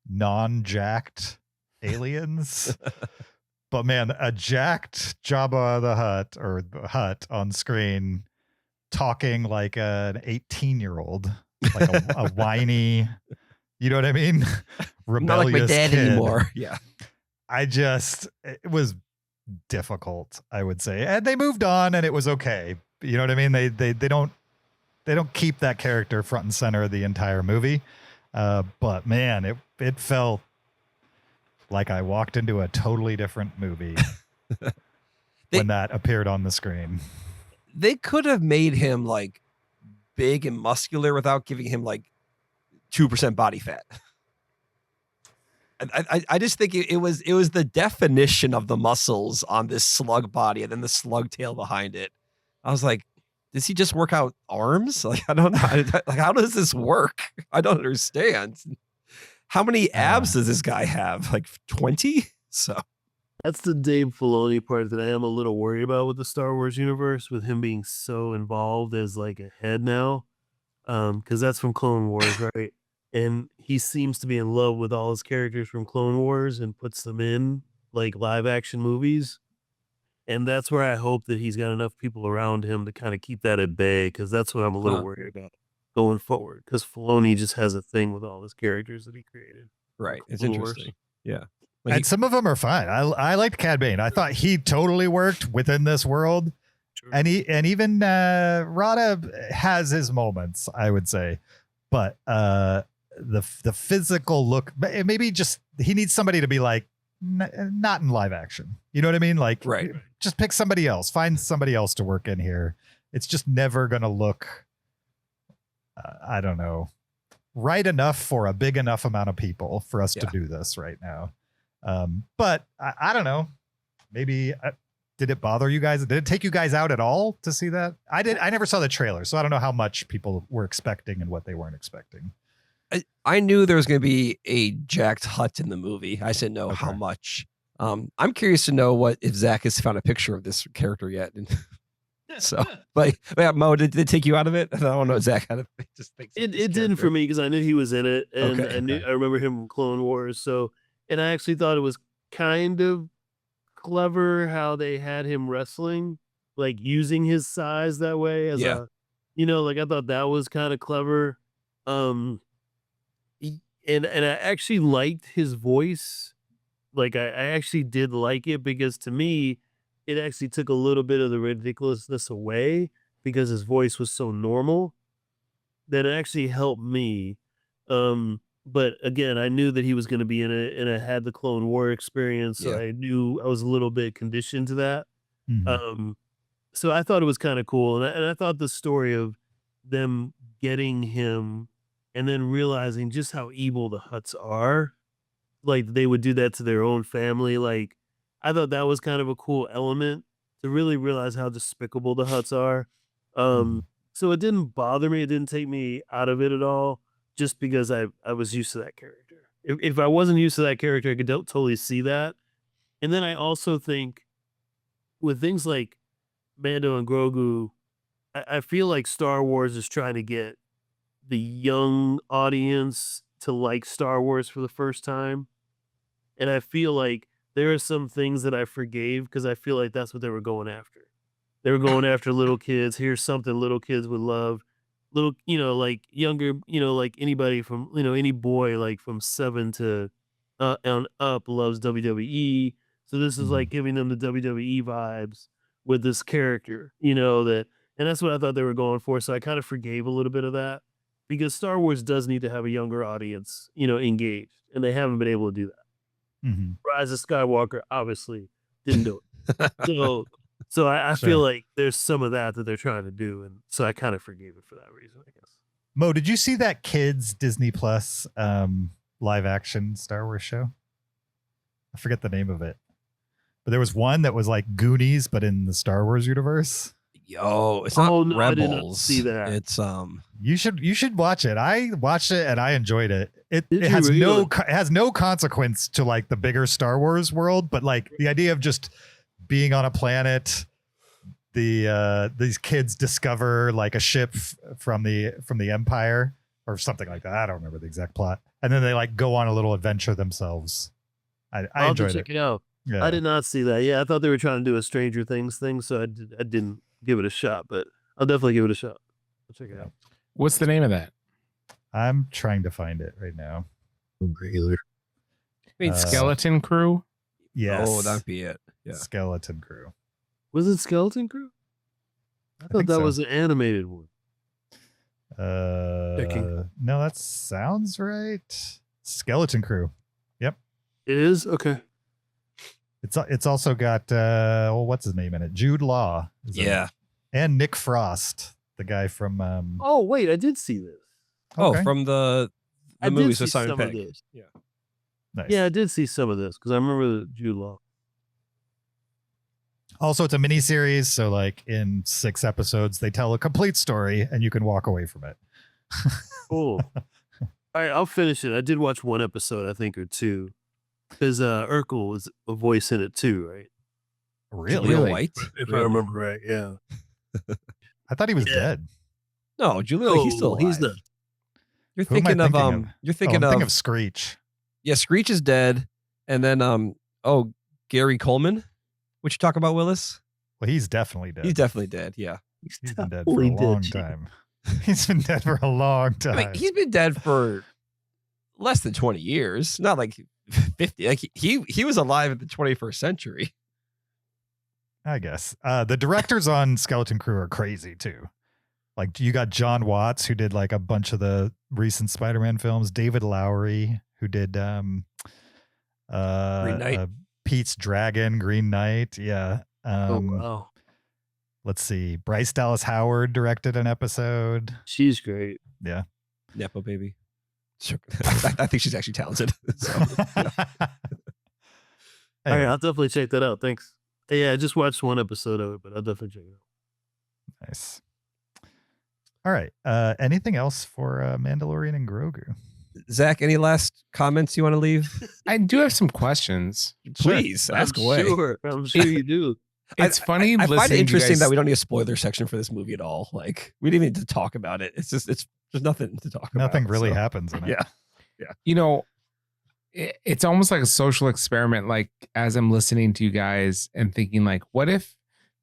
non-jacked aliens. But man, a jacked Jabba the Hutt, or the Hutt on screen, talking like an 18-year-old, like a whiny, you know what I mean? Rebellious Not like my dad kid. anymore. Yeah. It was difficult, I would say. And they moved on, and it was okay. You know what I mean? They don't keep that character front and center the entire movie. But man, it felt like I walked into a totally different movie when that appeared on the screen. They could have made him like big and muscular without giving him like 2% body fat. I just think it was the definition of the muscles on this slug body and then the slug tail behind it. I was like, does he just work out arms? Like, I don't know. Like, how does this work? I don't understand. How many abs does this guy have? Like 20? So that's the Dave Filoni part that I am a little worried about with the Star Wars universe, with him being so involved as like a head now. Because that's from Clone Wars, right? And he seems to be in love with all his characters from Clone Wars and puts them in like live action movies. And that's where I hope that he's got enough people around him to kind of keep that at bay, because that's what I'm a little worried about going forward. Because Filoni just has a thing with all his characters that he created. Right. It's Clone interesting. Wars. Yeah. And some of them are fine. I liked Cad Bane. I thought he totally worked within this world. Sure. And even Rada has his moments, I would say. But the physical look, maybe just he needs somebody to be like, not in live action. You know what I mean? Like, Right. just pick somebody else. Find somebody else to work in here. It's just never going to look, I don't know, right enough for a big enough amount of people for us to do this right now. But I don't know. Maybe did it bother you guys? Did it take you guys out at all to see that? I never saw the trailer, so I don't know how much people were expecting and what they weren't expecting. I knew there was going to be a jacked hut in the movie. I didn't know how much. I'm curious to know if Zach has found a picture of this character yet. And so, but yeah, Mo, did it take you out of it? I don't know. Zach had just thinks it didn't for me because I knew he was in it, and Okay. I remember him from Clone Wars. So, and I actually thought it was kind of clever how they had him wrestling, like using his size that way as Yeah. like I thought that was kind of clever. And I actually liked his voice. Like I actually did like it because to me, it actually took a little bit of the ridiculousness away because his voice was so normal that it actually helped me. But again, I knew that he was going to be in it, and I had the Clone War experience, so I knew I was a little bit conditioned to that. Mhm. So I thought it was kind of cool, and I thought the story of them getting him and then realizing just how evil the Hutts are, like they would do that to their own family. Like I thought that was kind of a cool element to really realize how despicable the Hutts are. So it didn't bother me. It didn't take me out of it at all, just because I was used to that character. If I wasn't used to that character, I could totally see that. And then I also think with things like Mando and Grogu, I feel like Star Wars is trying to get the young audience to like Star Wars for the first time. And I feel like there are some things that I forgave because I feel like that's what they were going after. They were going after little kids. Here's something little kids would love. Little, like younger, like anybody from, any boy like from 7 to on up loves WWE. So this is like giving them the WWE vibes with this character, and that's what I thought they were going for. So I kind of forgave a little bit of that because Star Wars does need to have a younger audience, engaged, and they haven't been able to do that. Mhm. Rise of Skywalker obviously didn't do it. So I feel like there's some of that they're trying to do, and so I kind of forgave it for that reason, I guess. Mo, did you see that kids Disney Plus live action Star Wars show? I forget the name of it, but there was one that was like Goonies, but in the Star Wars universe. Yo, it's not no, Rebels. I did not see that. It's You should watch it. I watched it and I enjoyed it. It Did has you really? it has no consequence to like the bigger Star Wars world, but like the idea of just being on a planet, these kids discover like a ship from the Empire or something like that. I don't remember the exact plot, and then they like go on a little adventure themselves. I I'll have to enjoyed check it. it out. Yeah. I did not see that. Yeah, I thought they were trying to do a Stranger Things thing, so I didn't give it a shot, but I'll definitely give it a shot. I'll check it out. What's the name of that? I'm trying to find it right now. Either. Skeleton Crew? Yes. Oh, that'd be it. Yeah. Skeleton Crew. Was it Skeleton Crew? I thought think that so. was an animated one. No, that sounds right. Skeleton Crew. Yep. It is? Okay. It's also got what's his name in it? Jude Law. is in it. Yeah. And Nick Frost, the guy from Oh, wait, I did see this. Oh, okay. from the I did movies see with Simon some of Pegg. this. Yeah. Nice. Yeah, I did see some of this because I remember the Jude Law. Also, it's a mini series, so like in 6 episodes, they tell a complete story, and you can walk away from it. Cool. All right, I'll finish it. I did watch one episode, I think, or two, because Urkel was a voice in it too, right? Julia White. If I remember right, yeah. I thought he was Yeah. dead. No, Julia. He's still alive. He's the. You're Who am I thinking of thinking of? You're I'm thinking thinking of of Screech. yeah. Screech is dead, and then Gary Coleman. What you talk about, Willis? Well, he's definitely dead. He's definitely dead. Yeah. He's been dead for a long time. He's been dead for a long time. I mean, he's been dead for less than 20 years. Not like 50. Like he was alive in the 21st century. I guess. The directors on Skeleton Crew are crazy too. Like you got John Watts, who did like a bunch of the recent Spider-Man films, David Lowery, who did Green Knight. Pete's Dragon, Green Knight. Yeah. Oh wow, Let's see. Bryce Dallas Howard directed an episode. she's great. Yeah. Nepo baby. Sure. I think she's actually talented. So, All right, I'll definitely check that out. Thanks. Yeah, I just watched one episode of it, but I'll definitely check it out. Nice. All right. Anything else for Mandalorian and Grogu? Zach, any last comments you want to leave? I do have some questions. Please ask away. I'm sure you do. It's funny. I find it listening to you interesting guys- that we don't need a spoiler section for this movie at all. Like, we didn't even need to talk about it. It's there's nothing to talk about. Nothing really so, happens in it. Yeah. You know, it's almost like a social experiment. Like, as I'm listening to you guys and thinking, like, what if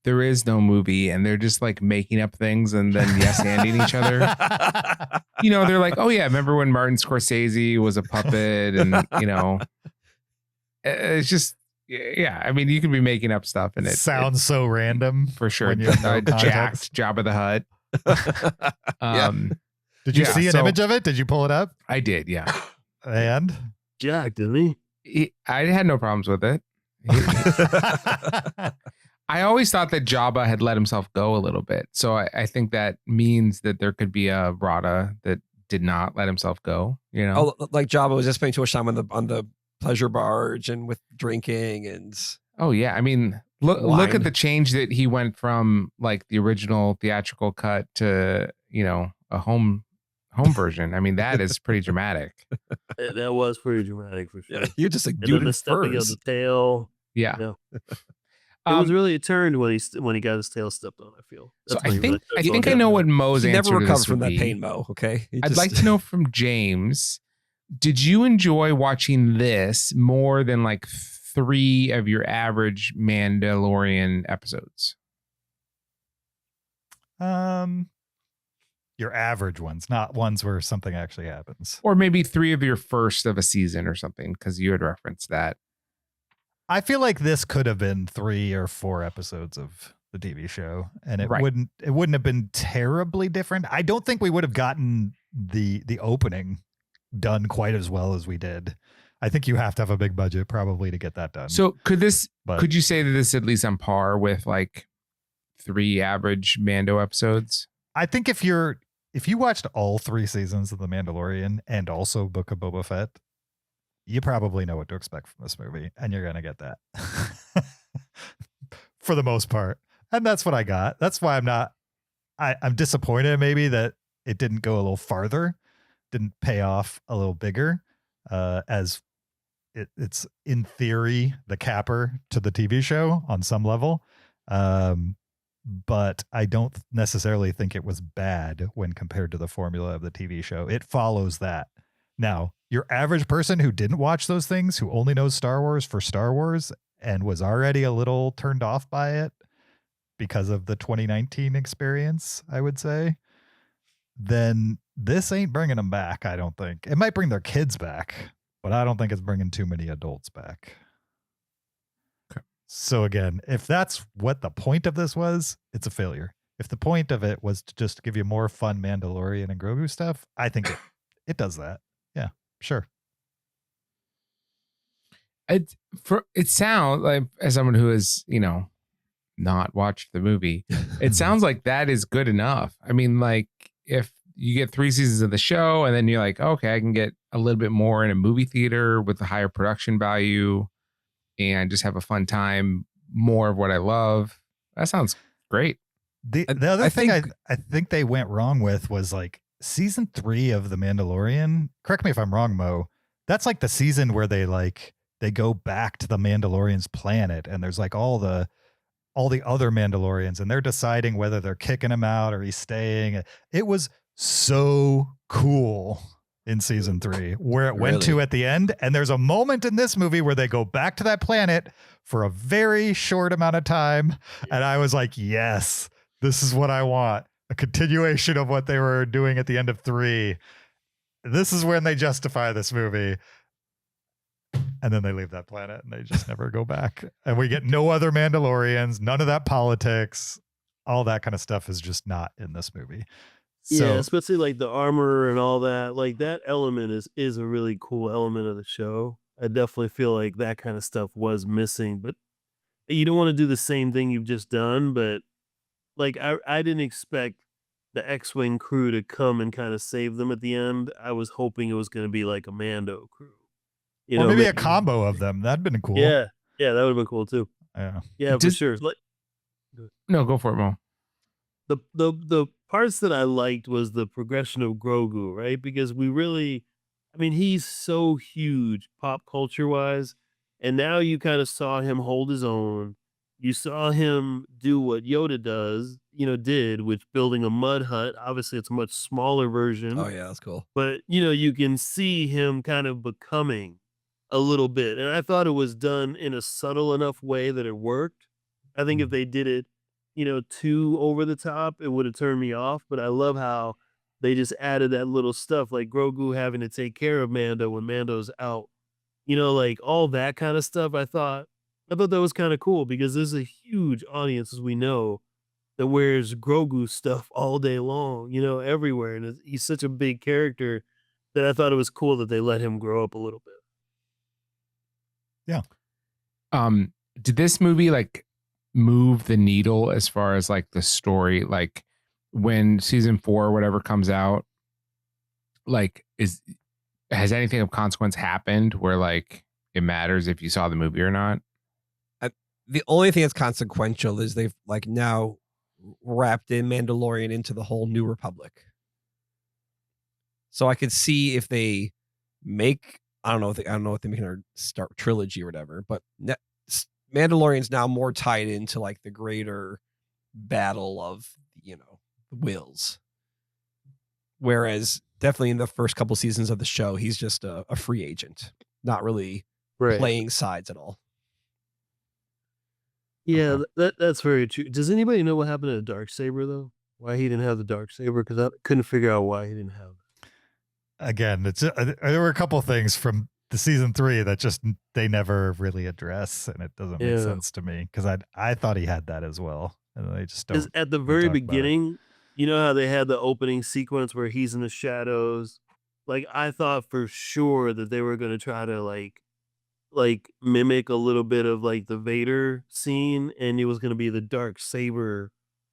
there is no movie and they're just like making up things and then yes-anding each other? You know, they're like, oh yeah, remember when Martin Scorsese was a puppet? And you know, it's just, yeah. I mean, you could be making up stuff and it sounds so random for sure. when you have no Jacked context. Jabba the Hutt. Did you Yeah, see an so- image of it? Did you pull it up? I did, yeah. And Jack, didn't he? I had no problems with it. I always thought that Jabba had let himself go a little bit. So I think that means that there could be a Rada that did not let himself go, you know? Oh, like Jabba was just spending too much time on the pleasure barge and with drinking and Oh yeah. I mean, look Wine. at the change that he went from like the original theatrical cut to, you know, a home version. I mean, that is pretty dramatic. That was pretty dramatic for sure. you're just like And dude then in the stepping of furs. the tail. Yeah. Yeah. It was really a turn when he got his tail stepped on. I feel. So That's when I he think really I took know off. what Mo's He answer never to recovered this from would that be. pain, Mo. Okay, I'd like to know from James, did you enjoy watching this more than like 3 of your average Mandalorian episodes? your average ones, not ones where something actually happens. Or maybe 3 of your first of a season or something, because you had referenced that. I feel like this could have been 3 or 4 episodes of the TV show, and it Right. wouldn't have been terribly different. I don't think we would have gotten the opening done quite as well as we did. I think you have to have a big budget probably to get that done. So could But- you say that this is at least on par with like 3 average Mando episodes? I think if you watched all 3 seasons of The Mandalorian and also Book of Boba Fett, you probably know what to expect from this movie, and you're going to get that for the most part. And that's what I got. That's why I'm disappointed maybe that it didn't go a little farther, didn't pay off a little bigger, as it's in theory the capper to the TV show on some level. But I don't necessarily think it was bad when compared to the formula of the TV show. It follows that. Now, your average person who didn't watch those things, who only knows Star Wars for Star Wars and was already a little turned off by it because of the 2019 experience, I would say, then this ain't bringing them back, I don't think. It might bring their kids back, but I don't think it's bringing too many adults back. Okay. So again, if that's what the point of this was, it's a failure. If the point of it was to just give you more fun Mandalorian and Grogu stuff, I think it does that. Yeah, sure. It sounds like, as someone who has, you know, not watched the movie, it sounds like that is good enough. I mean, like if you get 3 seasons of the show and then you're like, okay, I can get a little bit more in a movie theater with a higher production value and just have a fun time, more of what I love. That sounds great. The other thing I think they went wrong with was like season 3 of The Mandalorian. Correct me if I'm wrong, Mo. That's like the season where they go back to the Mandalorian's planet and there's like all the other Mandalorians and they're deciding whether they're kicking him out or he's staying. It was so cool in season 3 where it went to at the end. And there's a moment in this movie where they go back to that planet for a very short amount of time. And I was like, yes, this is what I want. A continuation of what they were doing at the end of 3. This is when they justify this movie. And then they leave that planet and they just never go back. And we get no other Mandalorians, none of that politics, all that kind of stuff is just not in this movie. So, yeah, especially like the armor and all that. Like that element is a really cool element of the show. I definitely feel like that kind of stuff was missing. But you don't want to do the same thing you've just done. But like I didn't expect the X-wing crew to come and kind of save them at the end. I was hoping it was going to be like a Mando crew, or maybe a combo of them. That'd been cool. Yeah, that would have been cool too. Yeah, for sure. Like, No, go for it, Mo. the parts that I liked was the progression of Grogu, right? Because he's so huge pop culture wise, and now you kind of saw him hold his own. You saw him do what Yoda did with building a mud hut. Obviously, it's a much smaller version. Oh yeah, that's cool. But you can see him kind of becoming a little bit, and I thought it was done in a subtle enough way that it worked. I think if they did it, too over the top, it would have turned me off. But I love how they just added that little stuff, like Grogu having to take care of Mando when Mando's out. Like all that kind of stuff. I thought that was kind of cool because there's a huge audience, as we know, that wears Grogu stuff all day long, everywhere. And he's such a big character that I thought it was cool that they let him grow up a little bit. Yeah. Did this movie like move the needle as far as like the story? Like when season 4 or whatever comes out, like has anything of consequence happened where like it matters if you saw the movie or not? The only thing that's consequential is they've like now wrapped in Mandalorian into the whole New Republic. So I could see if they make, I don't know if they make another Star trilogy or whatever, but Mandalorian's now more tied into like the greater battle of, wills. Whereas definitely in the first couple seasons of the show, he's just a free agent, not really playing sides at all. Yeah, that's very true. Does anybody know what happened to the Darksaber though? Why he didn't have the Darksaber? Because I couldn't figure out why he didn't have it. Again, there were a couple things from the season 3 that just they never really address, and it doesn't make sense to me because I thought he had that as well, and they just don't. At the very beginning, you know how they had the opening sequence where he's in the shadows. Like I thought for sure that they were going to try to like mimic a little bit of like the Vader scene, and it was going to be the Darksaber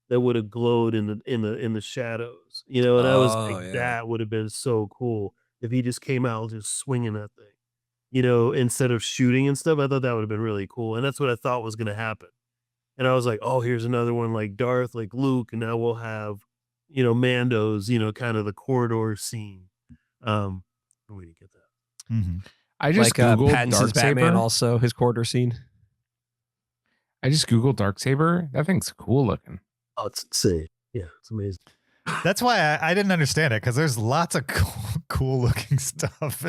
that would have glowed in the shadows, and I was like, that would have been so cool if he just came out just swinging that thing, instead of shooting and stuff. I thought that would have been really cool, and that's what I thought was going to happen. And I was like, oh, here's another one like Darth, like Luke, and now we'll have, Mando's, kind of the corridor scene. I'm waiting to get that. Mm-hmm. I just Googled Pattinson's Batman, also his quarter scene. I just Googled Darksaber. That thing's cool looking. Oh, it's insane. Yeah, it's amazing. That's why I didn't understand it, because there's lots of cool looking stuff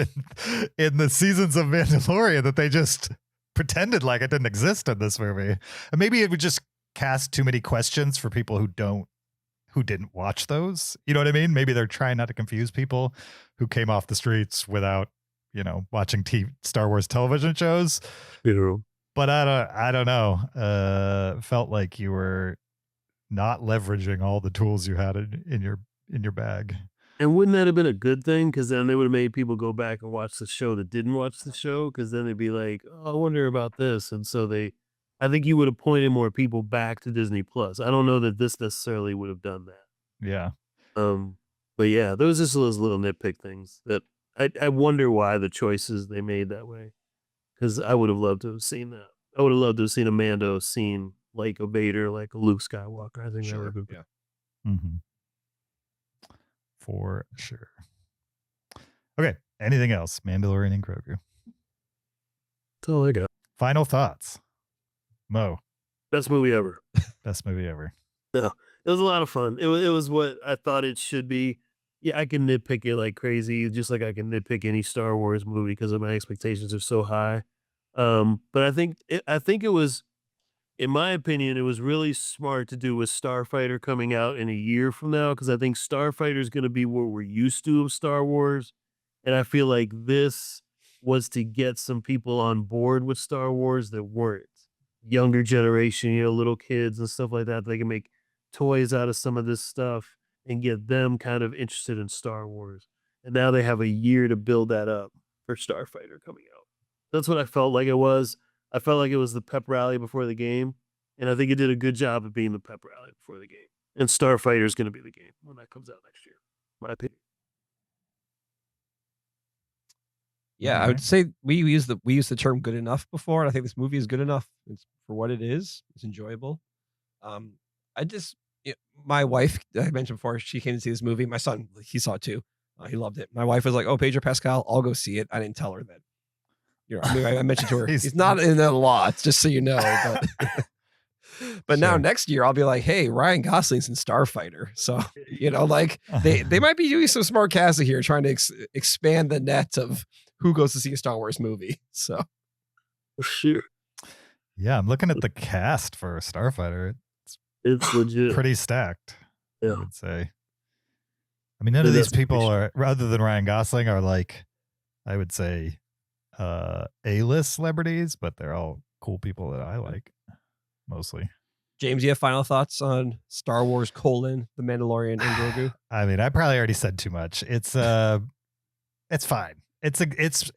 in the seasons of Mandalorian that they just pretended like it didn't exist in this movie. And maybe it would just cast too many questions for people who didn't watch those. You know what I mean? Maybe they're trying not to confuse people who came off the streets without, watching Star Wars television shows. But I don't know. Felt like you were not leveraging all the tools you had in your bag. And wouldn't that have been a good thing? Because then they would have made people go back and watch the show that didn't watch the show. Because then they'd be like, oh, I wonder about this. And so I think you would have pointed more people back to Disney Plus. I don't know that this necessarily would have done that. Yeah. But yeah, those are just those little nitpick things that I wonder why the choices they made that way. Because I would have loved to have seen that. I would have loved to have seen a Mando scene like a Vader, like a Luke Skywalker. I think that would have been good. Mm-hmm. For sure. Okay. Anything else? Mandalorian and Grogu. That's all I got. Final thoughts. Mo. Best movie ever. Best movie ever. No, it was a lot of fun. It was what I thought it should be. Yeah, I can nitpick it like crazy, just like I can nitpick any Star Wars movie because my expectations are so high. But I think it was, in my opinion, it was really smart to do with Starfighter coming out in a year from now, because I think Starfighter is going to be what we're used to of Star Wars. And I feel like this was to get some people on board with Star Wars that weren't. Younger generation, little kids and stuff like that. They can make toys out of some of this stuff and get them kind of interested in Star Wars. And now they have a year to build that up for Starfighter coming out. That's what I felt like it was. I felt like it was the pep rally before the game, and I think it did a good job of being the pep rally before the game. And Starfighter is going to be the game when that comes out next year. My opinion. Yeah, I would say we use the term good enough before, and I think this movie is good enough. It's for what it is. It's enjoyable. I just my wife, I mentioned before, she came to see this movie. My son, he saw it too. He loved it. My wife was like, "Oh, Pedro Pascal, I'll go see it." I didn't tell her that. I mentioned to her, he's not in it a lot, just so you know. But now next year, I'll be like, "Hey, Ryan Gosling's in Starfighter." So like they might be doing some smart casting here, trying to expand the net of who goes to see a Star Wars movie. So sure. Yeah, I'm looking at the cast for Starfighter. It's legit. Pretty stacked, yeah. I would say. I mean, none of these people are, other than Ryan Gosling, are like, I would say, A-list celebrities, but they're all cool people that I like, mostly. James, you have final thoughts on Star Wars: The Mandalorian and Grogu? I mean, I probably already said too much. It's fine. It's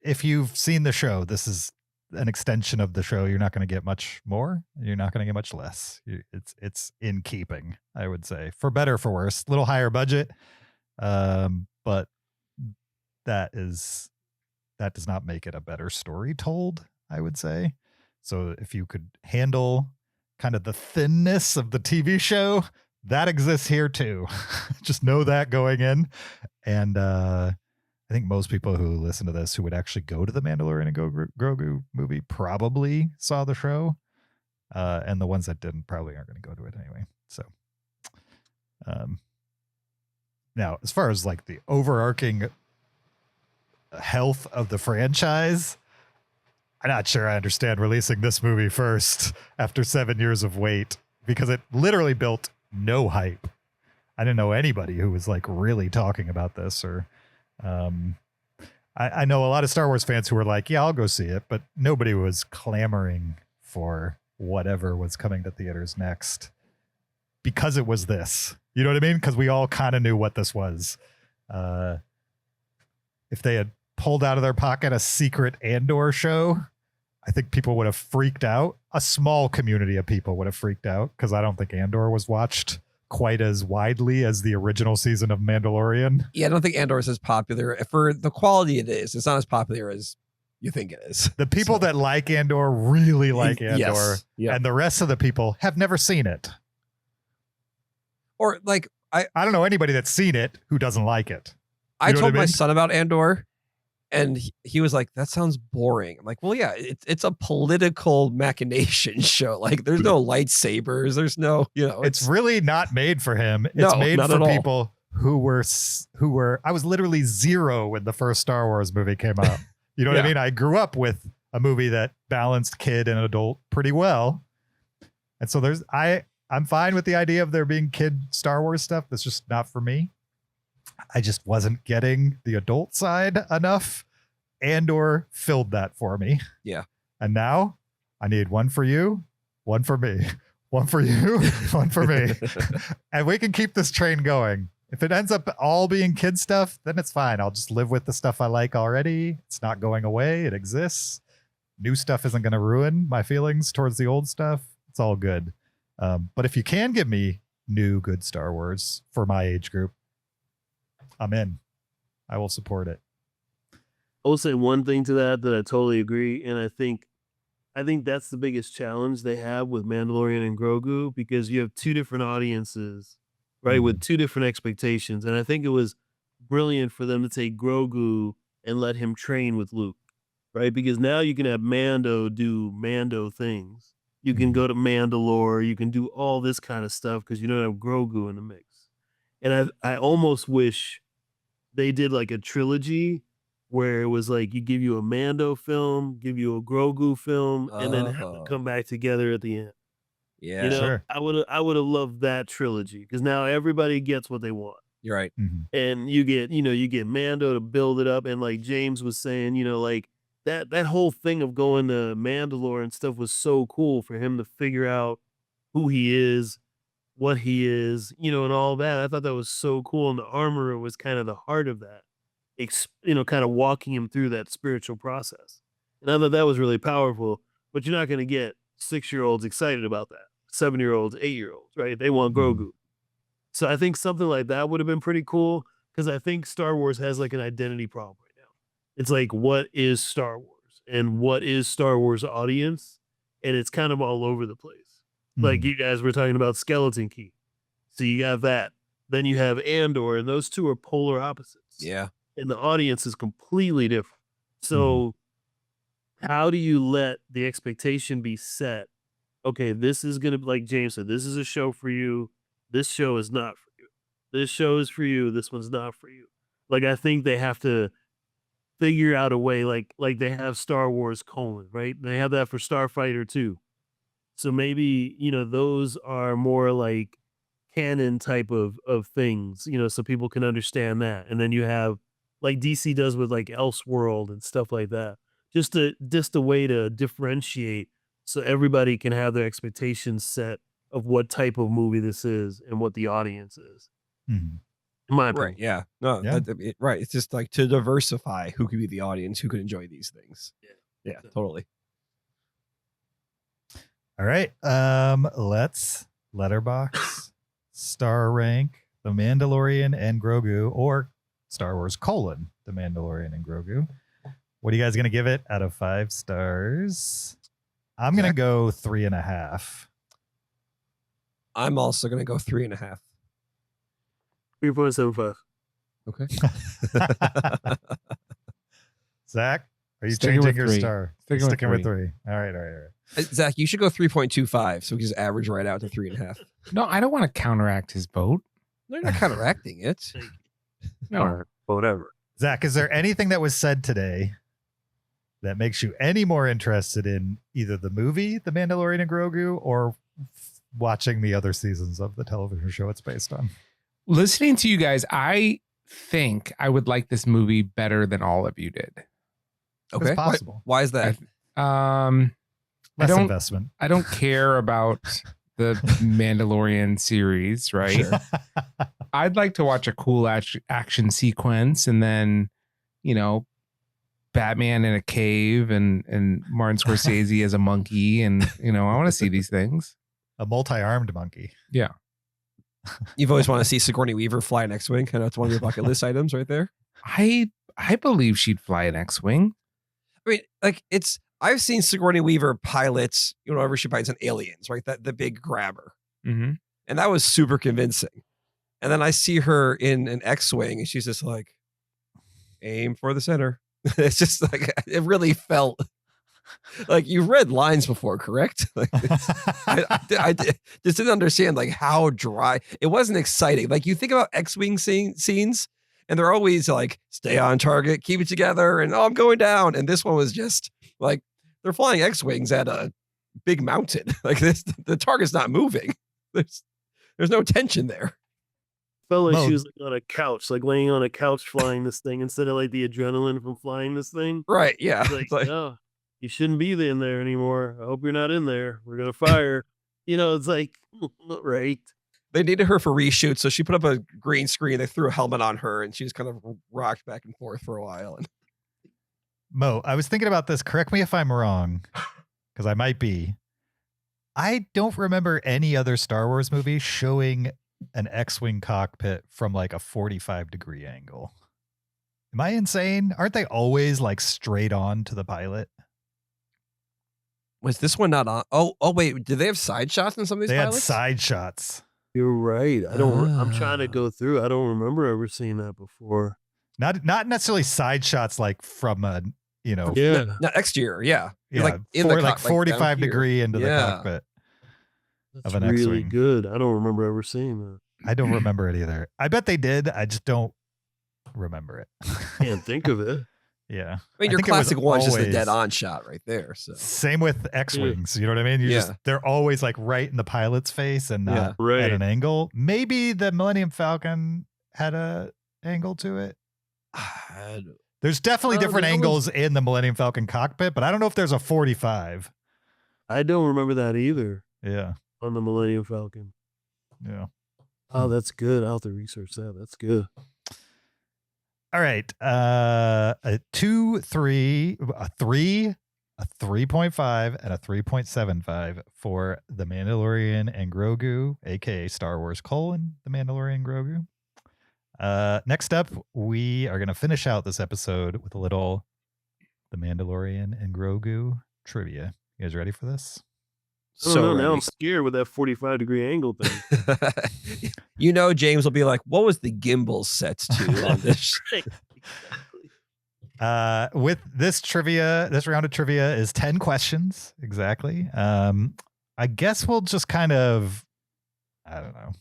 if you've seen the show, this is an extension of the show. You're not going to get much more. You're not going to get much less. It's in keeping, I would say, for better or for worse. A little higher budget, but that does not make it a better story told, I would say. So if you could handle kind of the thinness of the TV show, that exists here too. Just know that going in. And I think most people who listen to this who would actually go to the Mandalorian and Grogu movie probably saw the show. And the ones that didn't probably aren't going to go to it anyway. So now, as far as like the overarching health of the franchise, I'm not sure I understand releasing this movie first after 7 years of wait, because it literally built no hype. I didn't know anybody who was like really talking about this, or I know a lot of Star Wars fans who were like, yeah, I'll go see it, but nobody was clamoring for whatever was coming to theaters next because it was this. You know what I mean? Because we all kind of knew what this was. If they had pulled out of their pocket a secret Andor show, I think people would have freaked out. A small community of people would have freaked out, because I don't think Andor was watched quite as widely as the original season of Mandalorian. Yeah, I don't think Andor is as popular. For the quality it is, it's not as popular as you think it is. The people that like Andor really like Andor, yes. Yep. And the rest of the people have never seen it. Or like, I don't know anybody that's seen it who doesn't like it. I told my son about Andor, and he was like, that sounds boring. I'm like, well, yeah, it's a political machination show. Like, there's no lightsabers. There's no, it's really not made for him. It's made for people who were, I was literally 0 when the first Star Wars movie came out. You know what I mean? I grew up with a movie that balanced kid and adult pretty well. And so I'm fine with the idea of there being kid Star Wars stuff. That's just not for me. I just wasn't getting the adult side enough. Andor filled that for me. Yeah. And now I need one for you, one for me, one for you, one for me. And we can keep this train going. If it ends up all being kid stuff, then it's fine. I'll just live with the stuff I like already. It's not going away. It exists. New stuff isn't going to ruin my feelings towards the old stuff. It's all good. But if you can give me new good Star Wars for my age group, I'm in. I will support it. I will say one thing to that I totally agree, and I think that's the biggest challenge they have with Mandalorian and Grogu, because you have two different audiences, right, with two different expectations, and I think it was brilliant for them to take Grogu and let him train with Luke, right? Because now you can have Mando do Mando things. You can go to Mandalore. You can do all this kind of stuff because you don't have Grogu in the mix. And I almost wish they did like a trilogy where it was like you give you a Mando film, give you a Grogu film, and then have them come back together at the end. Yeah, sure. I would have loved that trilogy, because now everybody gets what they want. You're right. And you get Mando to build it up, and like James was saying, like that whole thing of going to Mandalore and stuff was so cool for him to figure out who he is, what he is, and all that. I thought that was so cool, and the armorer was kind of the heart of that. kind of walking him through that spiritual process. And I thought that was really powerful, but you're not going to get 6-year-olds excited about that. 7-year-olds, 8-year-olds, right? They want Grogu. So I think something like that would have been pretty cool, because I think Star Wars has like an identity problem right now. It's like, what is Star Wars and what is Star Wars audience? And it's kind of all over the place. Like you guys were talking about Skeleton Key. So you have that. Then you have Andor, and those two are polar opposites. Yeah. And the audience is completely different. So how do you let the expectation be set? Okay, this is going to, like James said, this is a show for you. This show is not for you. This show is for you. This one's not for you. Like, I think they have to figure out a way, like they have Star Wars : right? They have that for Starfighter too. So maybe, those are more like canon type of things, so people can understand that. And then you have, like DC does with like Elseworld and stuff like that. Just a way to differentiate, so everybody can have their expectations set of what type of movie this is and what the audience is. In my opinion. Right. Yeah. No. Yeah. Right. It's just like to diversify who could be the audience, who could enjoy these things. Yeah. Totally. All right. Let's letterbox star rank The Mandalorian and Grogu, or Star Wars : The Mandalorian and Grogu. What are you guys going to give it out of 5 stars? I'm going to go 3.5. I'm also going to go 3.5. 3.75. Okay. Zach, are you Sticking changing with your 3. star? Sticking with 3. All right. Zach, you should go 3.25, so we just average right out to 3.5. No, I don't want to counteract his vote. No, you're not counteracting it. No. Whatever. Zach, is there anything that was said today that makes you any more interested in either the movie, The Mandalorian and Grogu, or watching the other seasons of the television show it's based on? Listening to you guys, I think I would like this movie better than all of you did. Okay. It's possible. Why is that? Less investment. I don't care about the Mandalorian series, right? Sure. I'd like to watch a cool action sequence, and then, Batman in a cave and Martin Scorsese as a monkey, and I want to see these things. A multi-armed monkey. Yeah. You've always wanted to see Sigourney Weaver fly an X-Wing. I know it's one of your bucket list items right there. I believe she'd fly an X-Wing. I mean, like I've seen Sigourney Weaver pilots, whenever she pilots an Aliens, right? The big grabber. Mm-hmm. And that was super convincing. And then I see her in an X-Wing, and she's just like, aim for the center. It's just like, it really felt like you've read lines before, correct? Like, I just didn't understand like how dry it wasn't. Exciting. Like, you think about X-Wing scenes, and they're always like, stay on target, keep it together, and I'm going down. And this one was just like, they're flying X-Wings at a big mountain. Like, the target's not moving. There's no tension there. Felt like she was like on a couch, like laying on a couch flying this thing, instead of like the adrenaline from flying this thing. Right. Yeah. It's like, no, you shouldn't be in there anymore. I hope you're not in there. We're going to fire. It's like, right. They needed her for reshoots, so she put up a green screen. They threw a helmet on her, and she just kind of rocked back and forth for a while. And Mo, I was thinking about this. Correct me if I'm wrong, because I might be. I don't remember any other Star Wars movie showing an X-Wing cockpit from like a 45-degree angle. Am I insane? Aren't they always like straight on to the pilot? was this one not on? Oh, wait. Did they have side shots in some of these They pilots? had side shots. You're right. I'm trying to go through. I don't remember ever seeing that before. Not necessarily side shots like from a, Yeah. No, exterior. Yeah. yeah, Like in the like like down 45 here. degree into the Yeah. cockpit. That's Of an really X-Wing. good. I don't remember ever seeing that. I don't remember it either. I bet they did. I just don't remember it. Can't think of it. Yeah. I mean, your think it was classic one's just the always- dead on shot right there. So Same with X-Wings. You know what I mean? Yeah. They're always like right in the pilot's face and not Right. at an angle. Maybe the Millennium Falcon had a angle to it. There's definitely different there's angles in the Millennium Falcon cockpit, but I don't know if there's a 45. I don't remember that either Yeah. on the Millennium Falcon. Yeah. Oh, that's good. I'll have to research that. That's good. All right. A 2, 3, a 3, a 3.5, and a 3.75 for The Mandalorian and Grogu, aka Star Wars: The Mandalorian and Grogu. Next up, we are going to finish out this episode with a little The Mandalorian and Grogu trivia. You guys ready for this? I don't know. Now I'm scared with that 45-degree angle thing. You know, James will be like, what was the gimbal set to on this? With this trivia, this round of trivia is 10 questions exactly. I guess we'll just kind of, I don't know,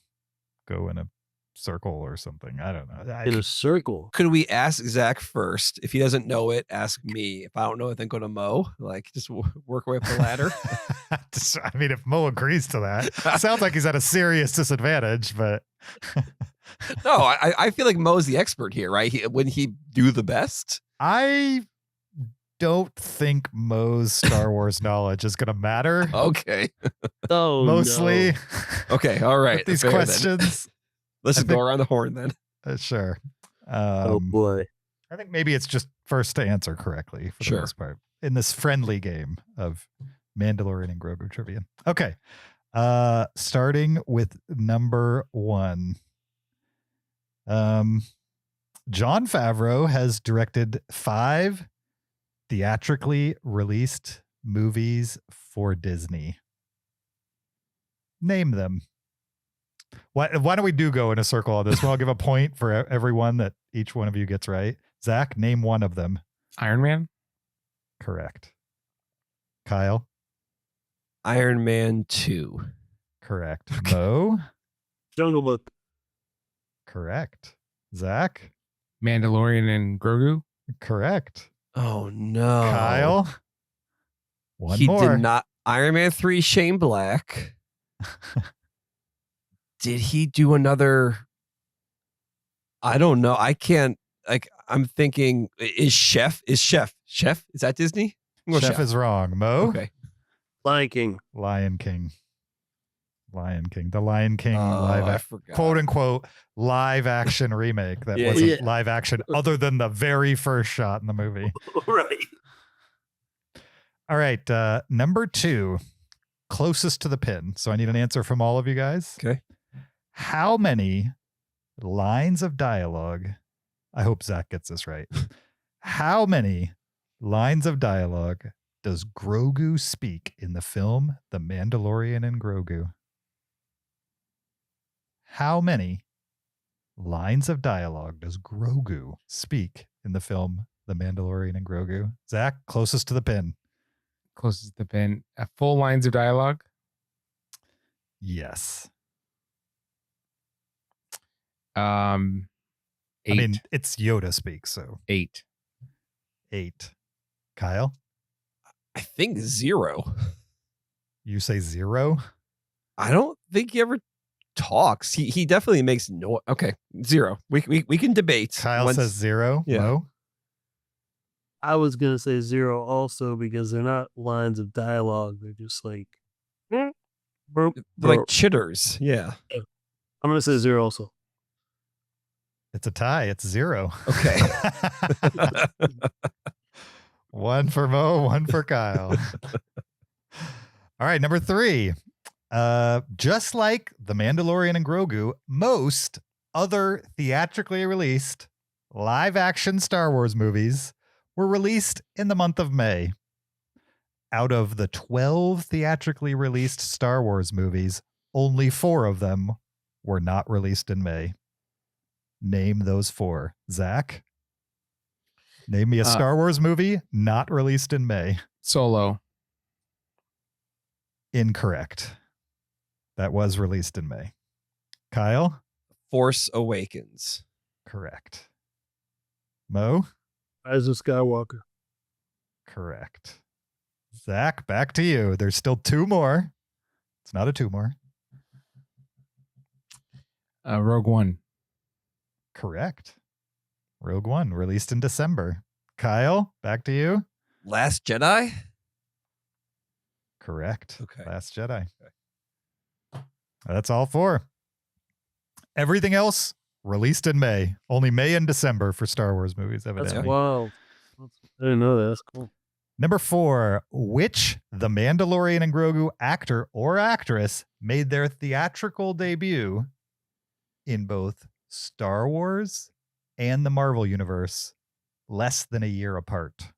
go in a circle or something. I don't know. In a circle. Could we ask Zach first? If he doesn't know it, ask me. If I don't know it, then go to Mo. Like, just work away up the ladder. I mean, if Mo agrees to that, sounds like he's at a serious disadvantage, but. No, I feel like Mo's the expert here, right? Wouldn't he do the best? I don't think Mo's Star Wars knowledge is going to matter. Okay. Oh, mostly. No. Okay. All right. With these Fair questions. Then. Let's just go around the horn then. Sure. Oh boy. I think maybe it's just first to answer correctly for the most part in this friendly game of Mandalorian and Grogu trivia. Okay. Starting with number 1. Jon Favreau has directed 5 theatrically released movies for Disney. Name them. Why don't we go in a circle on this? Well, I'll give a point for everyone that each one of you gets right. Zach, name one of them. Iron Man? Correct. Kyle? Iron Man 2. Correct. Mo? Jungle Book. Correct. Zach? Mandalorian and Grogu? Correct. Oh, no. Kyle? One he more. Did not. Iron Man 3, Shane Black. Did he do another? I don't know. I can't. Like, I'm thinking, is Chef? Is that Disney? Chef is wrong. Mo? Okay. Lion King. The Lion King quote unquote live action remake that wasn't live action other than the very first shot in the movie. Right. All right. Number 2, closest to the pin. So I need an answer from all of you guys. Okay. How many lines of dialogue? I hope Zach gets this right. How many lines of dialogue does Grogu speak in the film The Mandalorian and Grogu? How many lines of dialogue does Grogu speak in the film The Mandalorian and Grogu? Zach, closest to the pin. Closest to the pin. Full lines of dialogue? Yes. 8. I mean, it's Yoda speak, so 8. 8. Kyle? I think 0. You say 0? I don't think he ever talks. He definitely makes no. Okay, 0. We can debate. Kyle says 0. Yeah. Mo? I was gonna say 0 also because they're not lines of dialogue. They're just like, They're like chitters. Yeah. I'm gonna say 0 also. It's a tie. It's 0. Okay. 1 for Mo, 1 for Kyle. All right, number 3. Just like The Mandalorian and Grogu, most other theatrically released live action Star Wars movies were released in the month of May. Out of the 12 theatrically released Star Wars movies, only 4 of them were not released in May. Name those 4. Zach? Name me a Star Wars movie not released in May. Solo. Incorrect. That was released in May. Kyle? Force Awakens. Correct. Mo? Rise of Skywalker. Correct. Zach, back to you. There's still 2 more. It's not a 2 more. Rogue One. Correct. Rogue One, released in December. Kyle, back to you. Last Jedi. Correct. Okay. Last Jedi. That's all 4. Everything else Released in May. Only May and December for Star Wars movies, That's evidently. wild. I didn't know that. That's cool. Number 4, which The Mandalorian and Grogu actor or actress made their theatrical debut in both Star Wars and the Marvel Universe less than a year apart?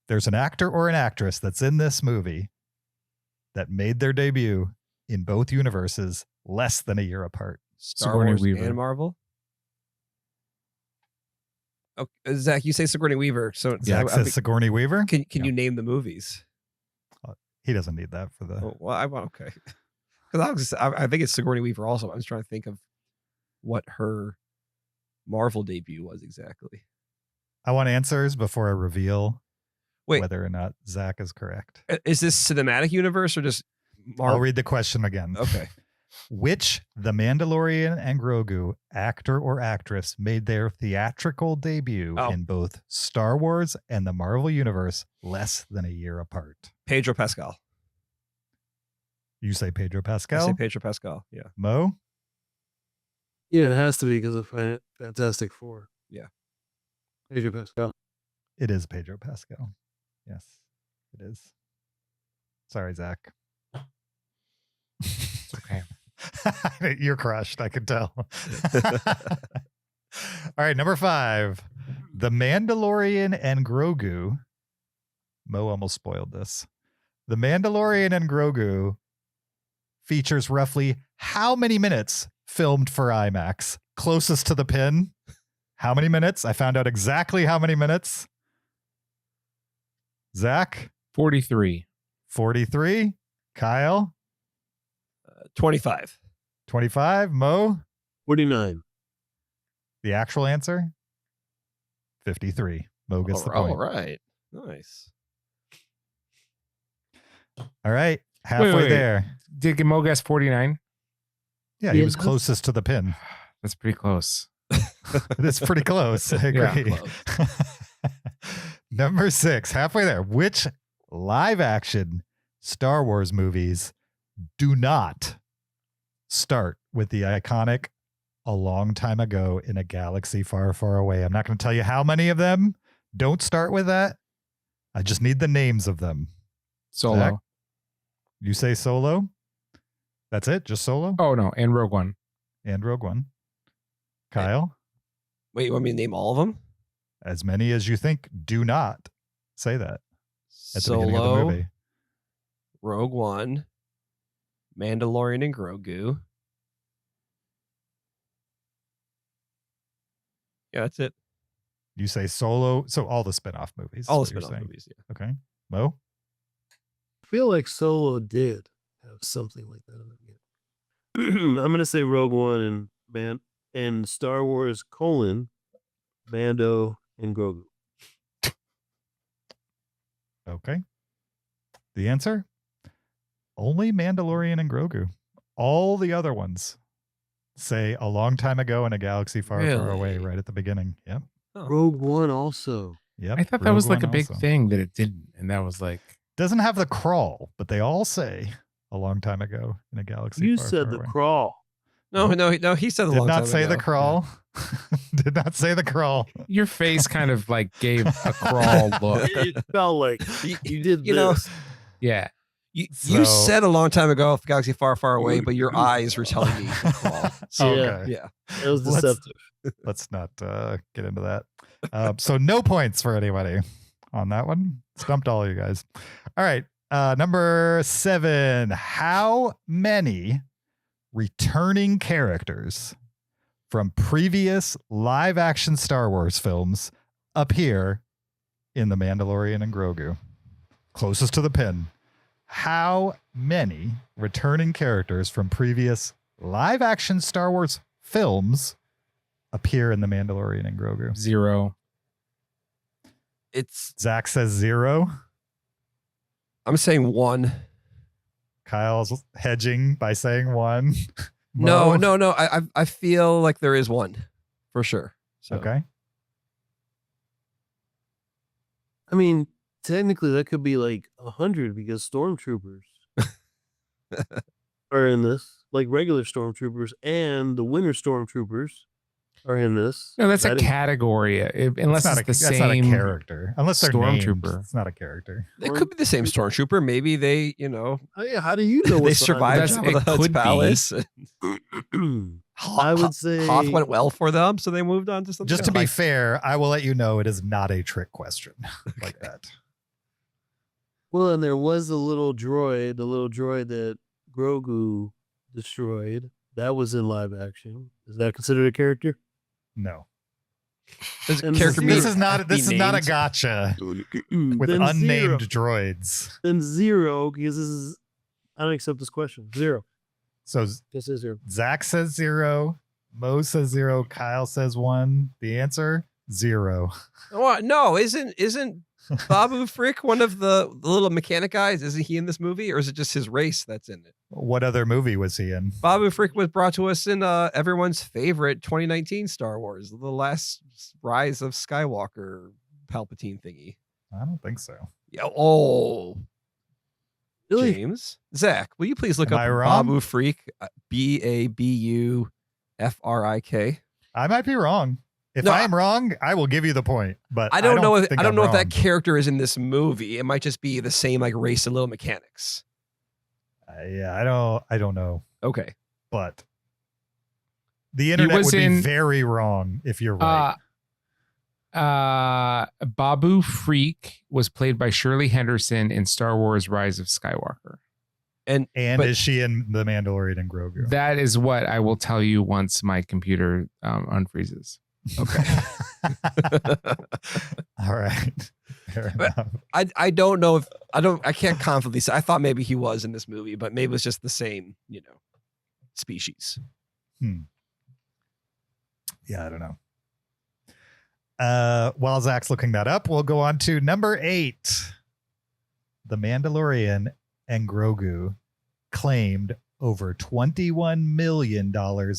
There's an actor or an actress that's in this movie that made their debut in both universes less than a year apart. Star Sigourney Wars Weaver. and Marvel. Oh, Zach, you say Sigourney Weaver. So Zach says Sigourney Weaver. Can Yeah. you name the movies? He doesn't need that for the. Oh, well, I want okay. Because I think it's Sigourney Weaver. Also, I was trying to think of what her Marvel debut was exactly. I want answers before I reveal Wait. whether or not Zach is correct. Is this cinematic universe or just Marvel? I'll read the question again. Okay. Which The Mandalorian and Grogu actor or actress made their theatrical debut in both Star Wars and the Marvel Universe less than a year apart? Pedro Pascal. You say Pedro I Pascal? say Pedro Pascal. Yeah. Mo? Yeah, it has to be because of Fantastic Four. Yeah. Pedro Pascal. It is Pedro Pascal. Yes, it is. Sorry, Zach. It's okay. You're crushed, I can tell. All right, number 5. The Mandalorian and Grogu. Mo almost spoiled this. The Mandalorian and Grogu features roughly how many minutes filmed for IMAX? Closest to the pin. How many minutes? I found out exactly how many minutes. Zach? 43. 43. Kyle? 25. 25. Mo? 49. The actual answer? 53. Mo gets the point. All right. Nice. All right. Halfway Wait. there. Did Mo guess 49? Yeah, he Yeah. was closest to the pin. That's pretty close. That's pretty close. I Yeah, agree. Number 6. Halfway there. Which live action Star Wars movies do not start with the iconic "A Long Time Ago in a Galaxy Far, Far Away"? I'm not going to tell you how many of them don't start with that. I just need the names of them. Solo. Zach? You say Solo? That's it? Just Solo? Oh, no. And Rogue One. And Rogue One. Kyle? Wait, you want me to name all of them? As many as you think do not say that at the beginning of the Solo, movie. Rogue One, Mandalorian and Grogu. Yeah, that's it. You say Solo, so all the spin-off movies. All the is what you're spin-off saying. movies. Yeah. Okay. Mo? I feel like Solo did have something like that in it. I'm gonna say Rogue One and Star Wars : Mando and Grogu. Okay. The answer? Only Mandalorian and Grogu. All the other ones say "A Long Time Ago in a Galaxy Far, Far Away" Really? right at the beginning. Yep. Rogue One also. Yep. I thought that Rogue was like One a big also. thing that it didn't. And that was like, Doesn't have the crawl, but they all say "A Long Time Ago in a Galaxy You Far, said Far the Away." crawl. No, he said a Did long not time say the ago. crawl. Did not say the crawl. your face kind of like gave a crawl look. It felt like you did You know, this. Yeah. You So- said a long time ago, Galaxy Far, Far Away, but your eyes were telling me to crawl. So, Okay. yeah. It was Let's- deceptive. Let's not get into that. So no points for anybody on that one. Stumped all you guys. All right. Number 7. How many returning characters from previous live action Star Wars films appear in The Mandalorian and Grogu? Closest to the pin. How many returning characters from previous live action Star Wars films appear in The Mandalorian and Grogu? 0. It's, Zach says 0. I'm saying 1. Kyle's hedging by saying 1. No. Mo? I feel like there is 1 for sure. So, Okay. I mean, technically that could be like 100 because stormtroopers are in this, like regular stormtroopers and the winter stormtroopers are in this. No, that's a That is- category. Unless it's the that's same not a character. Unless they're named, stormtrooper. it's not a character. It could be the same stormtrooper. Maybe they, Oh, yeah, how do you know they what's survived That's- Jabba the it Hutt's could be. palace. behind? I would say Hoth went well for them, so they moved on to something Just to else. be fair, I will let you know it is not a trick question like that. Well, and there was the little droid that Grogu destroyed. That was in live action. Is that considered a character? No. Does and character this This mean is not be a named? gotcha with Then unnamed zero. droids. Then zero, because this is I don't accept this question. Zero. So This is zero. Zach says 0, Mo says 0, Kyle says 1. The answer 0. What? No, isn't Babu Frick one of the little mechanic guys? Isn't he in this movie, or is it just his race that's in it? What other movie was he in? Babu Frick was brought to us in everyone's favorite 2019 Star Wars, The Last Rise of Skywalker Palpatine thingy. I don't think so. Yeah. Oh, Really? James. Zach, will you please look Am up I wrong? Babu Frick? Babufrik. I might be wrong. If No, I am wrong, I will give you the point. But I don't know if think I don't I'm know if that wrong. character is in this movie. It might just be the same like race of little mechanics. Yeah, I don't know. Okay. But the internet was would be in- very wrong if you're right. Babu Freak was played by Shirley Henderson in Star Wars Rise of Skywalker. And but- is she in The Mandalorian and Grogu? That is what I will tell you once my computer unfreezes. Okay. All right. Fair But- enough. I don't know if I can't confidently say. I thought maybe he was in this movie, but maybe it's just the same, species. Yeah, I don't know. While Zach's looking that up, we'll go on to number 8. The Mandalorian and Grogu claimed over $21 million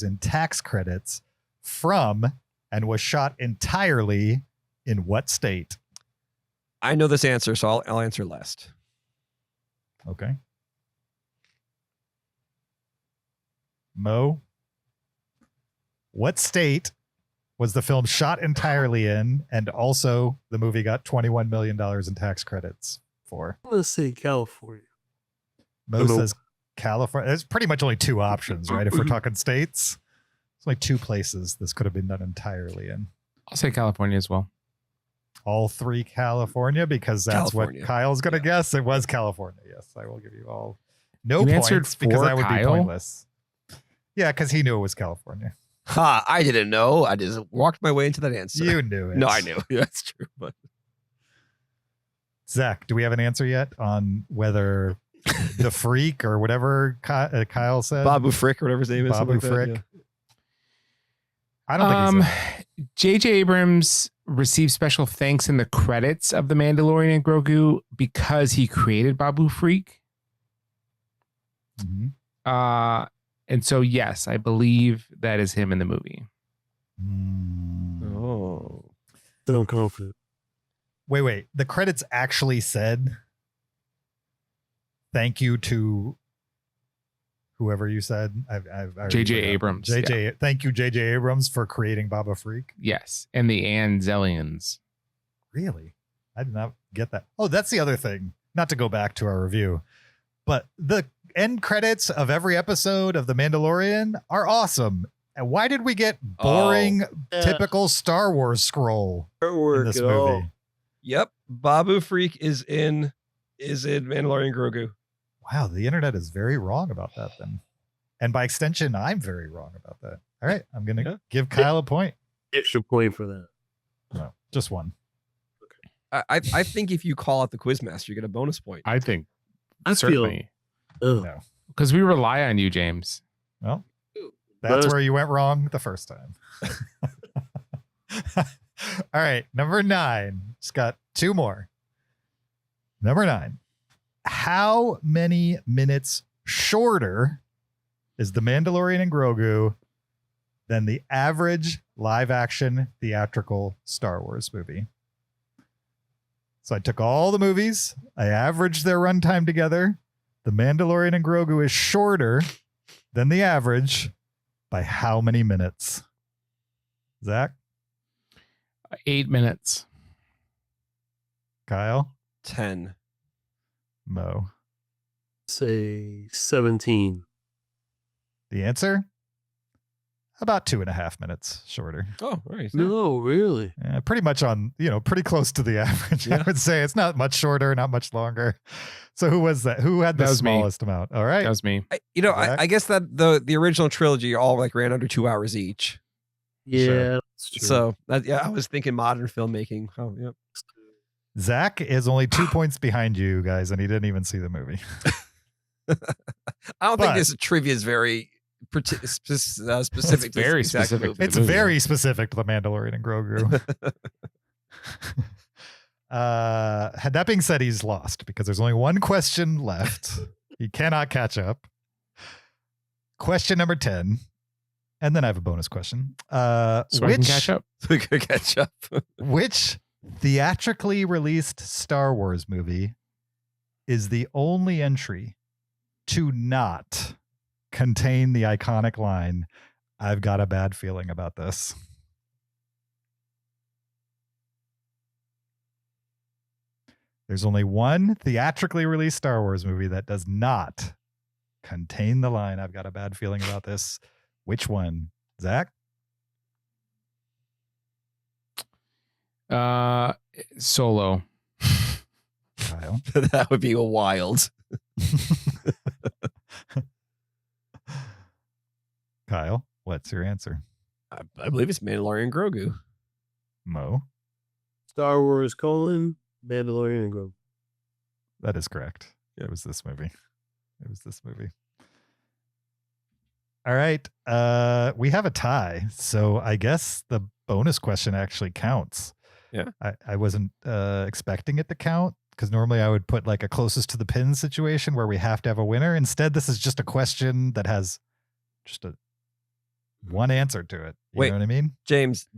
in tax credits from and was shot entirely in what state? I know this answer, so I'll answer last. Okay. Mo, what state was the film shot entirely in, and also the movie got $21 million in tax credits for? Let's say California. Mo Hello. says California. There's pretty much only 2 options, right? If we're talking states, it's like 2 places this could have been done entirely in. I'll say California as well. All 3 California, because that's California. what Kyle's going to guess. It was California. Yes, I will give you all no You points answered because for that would be Kyle? pointless. Yeah, because he knew it was California. Ha! I didn't know. I just walked my way into that answer. You knew it. No, I knew. Yeah, that's true. But Zach, do we have an answer yet on whether the freak or whatever Kyle said? Babu Frick or whatever his name is. Babu something like that, Frick. I don't think he's in it. J.J. Abrams received special thanks in the credits of The Mandalorian and Grogu because he created Babu Freak. Mhm. And so, yes, I believe that is him in the movie. Mm. Oh. So confident. Wait. The credits actually said thank you to whoever you said. I've already J.J. forgotten. Abrams, JJ, thank you, J.J. Abrams, for creating Baba Freak. Yes. And the Anzellians. Really? I did not get that. Oh, that's the other thing. Not to go back to our review, but the end credits of every episode of The Mandalorian are awesome. And why did we get boring, Yeah. typical Star Wars scroll in Artwork this at movie? all. Yep. Babu Freak is in Mandalorian Grogu. Wow, the internet is very wrong about that then. And by extension, I'm very wrong about that. All right, I'm going to Yeah. give Kyle a point. Extra point for that. No, just one. I think if you call out the quizmaster, you get a bonus point. I think. I Certainly. Ugh. No. Because we rely on you, James. Well, that's Bonus- where you went wrong the first time. All right, number 9. It's got 2 more. Number 9. How many minutes shorter is The Mandalorian and Grogu than the average live action theatrical Star Wars movie? So I took all the movies, I averaged their runtime together. The Mandalorian and Grogu is shorter than the average by how many minutes? Zach, 8 minutes. Kyle, 10. Mo. Say 17. The answer? About 2.5 minutes shorter. Oh, right. No, really. Pretty much on, pretty close to the average. Yeah. I would say it's not much shorter, not much longer. So who was that? Who had the That was me. smallest amount? All right. That was me. Zach? I guess that the original trilogy all like ran under 2 hours each. Yeah, Sure. that's true. So I was thinking modern filmmaking. Oh, yep. Zach is only 2 points behind you guys, and he didn't even see the movie. I don't But- think this trivia is very specific. It's to very this exact specific. movie. It's movie. very specific to the Mandalorian and Grogu. That being said, he's lost because there's only one question left. He cannot catch up. Question number 10. And then I have a bonus question. So I can catch up. We could catch up. Which theatrically released Star Wars movie is the only entry to not contain the iconic line, "I've got a bad feeling about this"? There's only one theatrically released Star Wars movie that does not contain the line, "I've got a bad feeling about this." Which one? Zach? Solo. Kyle? That would be a wild. Kyle, what's your answer? I believe it's Mandalorian and Grogu. Mo? Star Wars : Mandalorian and Grogu. That is correct. It was this movie. All right. We have a tie. So I guess the bonus question actually counts. Yeah. I wasn't expecting it to count because normally I would put like a closest to the pin situation where we have to have a winner. Instead, this is just a question that has just one answer to it. You Wait. know what I mean? James,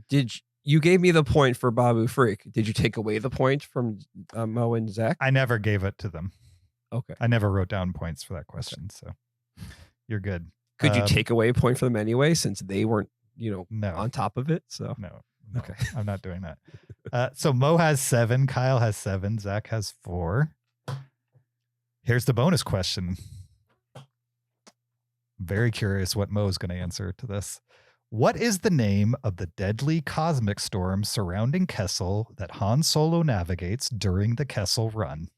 you gave me the point for Babu Freak? Did you take away the point from Mo and Zach? I never gave it to them. Okay. I never wrote down points for that question. So you're good. Could you take away a point for them anyway, since they weren't, No. on top of it? So No, Okay. I'm not doing that. So Mo has 7, Kyle has 7, Zach has 4. Here's the bonus question. Very curious what Mo's going to answer to this. What is the name of the deadly cosmic storm surrounding Kessel that Han Solo navigates during the Kessel run?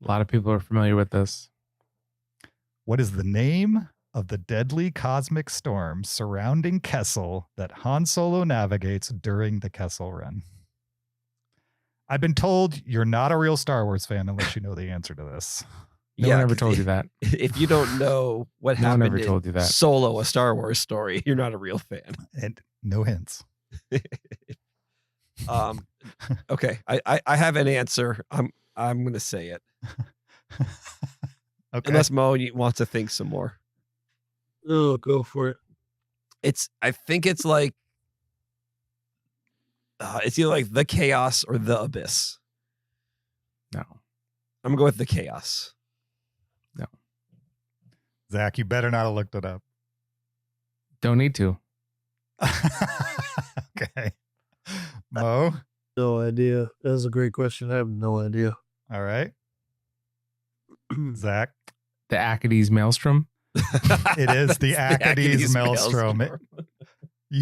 A lot of people are familiar with this. What is the name of the deadly cosmic storm surrounding Kessel that Han Solo navigates during the Kessel run? I've been told you're not a real Star Wars fan unless you know the answer to this. No one ever told you that. If you don't know what No one happened ever told you that. Solo, a Star Wars story, you're not a real fan. And no hints. Okay, I have an answer. I'm going to say it. Okay. Unless Mo wants to think some more. Oh, go for it. I think it's like it's either like the chaos or the abyss. No. I'm gonna go with the chaos. No. Zach, you better not have looked it up. Don't need to. Okay. Mo? No idea. That's a great question. I have no idea. All right. Zach? The Acades Maelstrom. It is the Acades Maelstrom,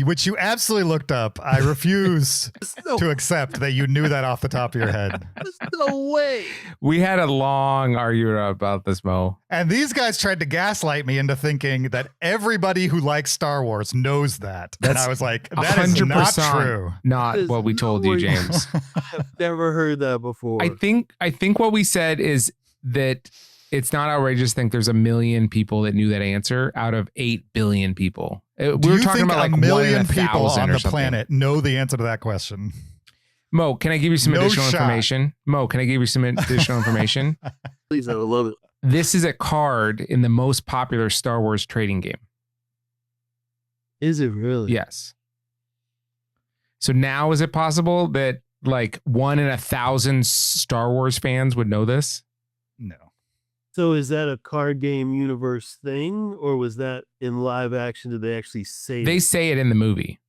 which you absolutely looked up. I refuse to accept that you knew that off the top of your head. There's no way. We had a long argument about this, Mo. And these guys tried to gaslight me into thinking that everybody who likes Star Wars knows that. And That's I was like, that is not 100% true. Not There's what we told no you, way. James. I've never heard that before. I think what we said is that it's not outrageous to think there's 1 million people that knew that answer out of 8 billion people. We Do were you talking think about like 1 million 1 in people 1,000 on or the something. planet know the answer to that question? Mo, can I give you some No additional shot. information? Mo, can I give you some additional information? Please, I would love it. This is a card in the most popular Star Wars trading game. Is it really? Yes. So now is it possible that like 1 in 1,000 Star Wars fans would know this? No. So is that a card game universe thing, or was that in live action? Did they actually say They it? say it in the movie.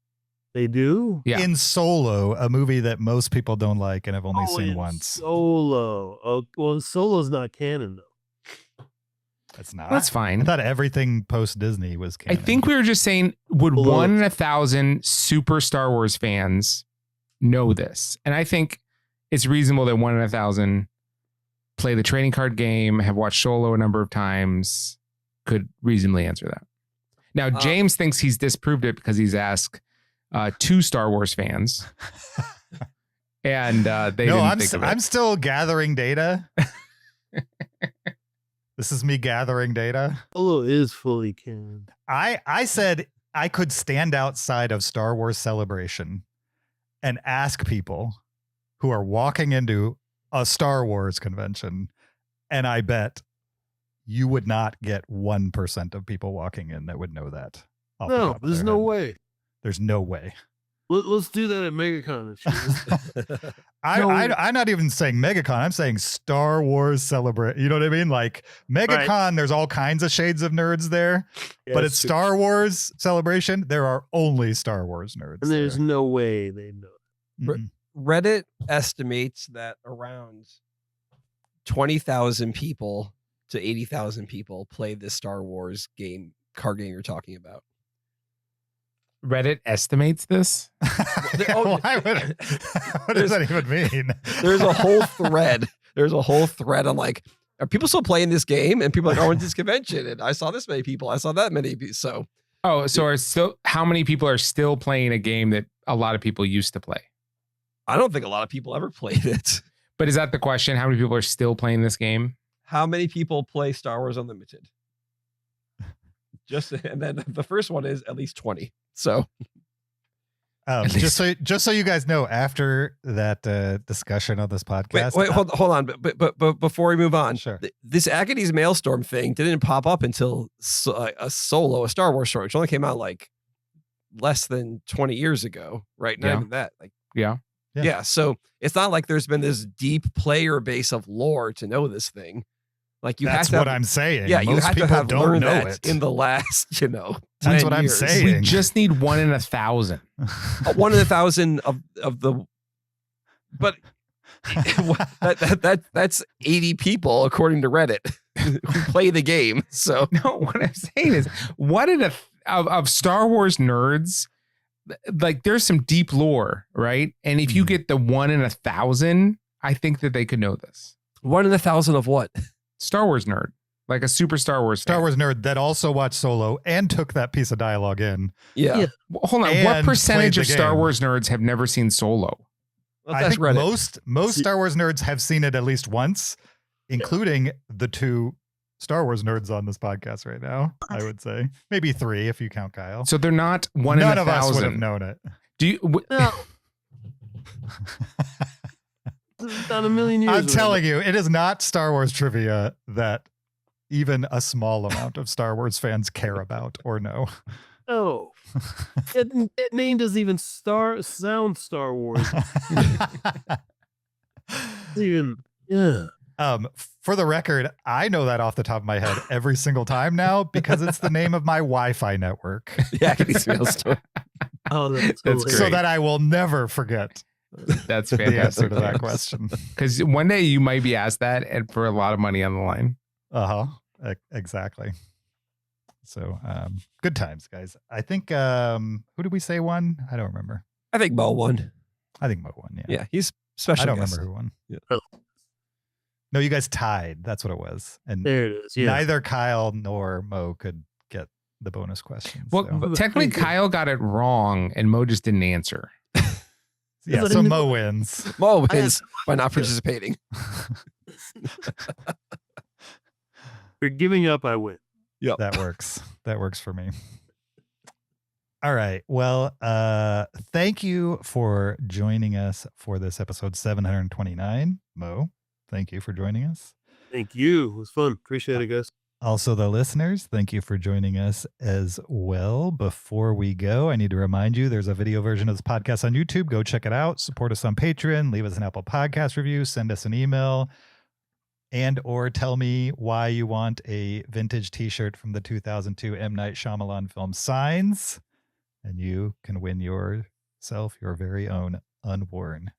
They do? Yeah. In Solo, a movie that most people don't like and have only seen in once. Solo. Oh, well, Solo's not canon, though. That's not. That's I fine. thought everything post Disney was I canon. think we were just saying, would Solo. 1 in 1,000 super Star Wars fans know this? And I think it's reasonable that 1 in 1,000 play the trading card game, have watched Solo a number of times, could reasonably answer that. Now, James thinks he's disproved it because he's asked 2 Star Wars fans. And they didn't think of it. I'm still gathering data. This is me gathering data. Solo is fully canon. I said I could stand outside of Star Wars Celebration and ask people who are walking into a Star Wars convention, and I bet you would not get 1% of people walking in that would know that. off the No, top of there's their no head. way. There's no way. Let's do that at MegaCon. I'm not even saying MegaCon. I'm saying Star Wars Celebrate. You know what I mean? Like MegaCon, Right. there's all kinds of shades of nerds there, but it's Star Wars Celebration. There are only Star Wars nerds. And there's there. no way they know. Mm-mm. Reddit estimates that around 20,000 people to 80,000 people play this Star Wars card game you're talking about. Reddit estimates this. Why would what does that even mean? There's a whole thread. There's a whole thread on like, are people still playing this game? And people are like, oh, I went to this convention and I saw this many people. I saw that many people. So, How many people are still playing a game that a lot of people used to play? I don't think a lot of people ever played it. But is that the question? How many people are still playing this game? How many people play Star Wars Unlimited? And then the first one is at least 20. So, just so you guys know, after that discussion on this podcast, wait, hold on. But before we move on, Sure. This Agony's Maelstrom thing didn't pop up until a Star Wars story, which only came out like less than 20 years ago, right? Not Yeah. even that. Like, Yeah. yeah. So it's not like there's been this deep player base of lore to know this thing. Like you that's have to what have, I'm saying. yeah, you Most have to people have don't learned know that it. in the last, That's 10 what I'm years. saying. We just need 1 in 1,000. 1 in 1,000 of the, but that's 80 people according to Reddit who play the game. So No, what I'm saying is, what of Star Wars nerds, like there's some deep lore, right? And if you get the 1 in 1,000, I think that they could know this. 1 in 1,000 of what? Star Wars nerd, like a super Star Wars fan. Star Wars nerd that also watched Solo and took that piece of dialogue in. Yeah. Yeah. Well, hold on, what And percentage played of the Star game. Wars nerds have never seen Solo? Well, I that's think Reddit. most Star Wars nerds have seen it at least once, including the 2 Star Wars nerds on this podcast right now. I would say maybe 3 if you count Kyle. So they're not 1 in None of us would have 1,000. known it. Do you? No. This is not a million years. I'm telling you, it is not Star Wars trivia that even a small amount of Star Wars fans care about or know. No. That name doesn't even sound Star Wars. Even, yeah. For the record, I know that off the top of my head every single time now because it's the name of my Wi-Fi network. The Agony's Maelstrom. Oh, that's That's hilarious. So that I will never forget That's the answer fantastic. to that question. Because one day you might be asked that, and for a lot of money on the line. Exactly. So good times, guys. I think who did we say won? I don't remember. I think Mo won. I think Mo won. Yeah. Yeah, he's special. I don't guest. remember who won. Yeah. No, you guys tied. That's what it was. And There it is. Yeah. neither Kyle nor Mo could get the bonus questions. Well, so. technically, Kyle got it wrong, and Mo just didn't answer. Yeah, I so didn't- Mo wins. Mo wins by not participating. For giving up, I win. That works. That works for me. All right. Well, thank you for joining us for this episode 729. Mo, thank you for joining us. Thank you. It was fun. Appreciate it, guys. Also, the listeners, thank you for joining us as well. Before we go, I need to remind you there's a video version of this podcast on YouTube. Go check it out. Support us on Patreon. Leave us an Apple Podcast review. Send us an email. And or tell me why you want a vintage t-shirt from the 2002 M. Night Shyamalan film Signs. And you can win your yourself your very own unworn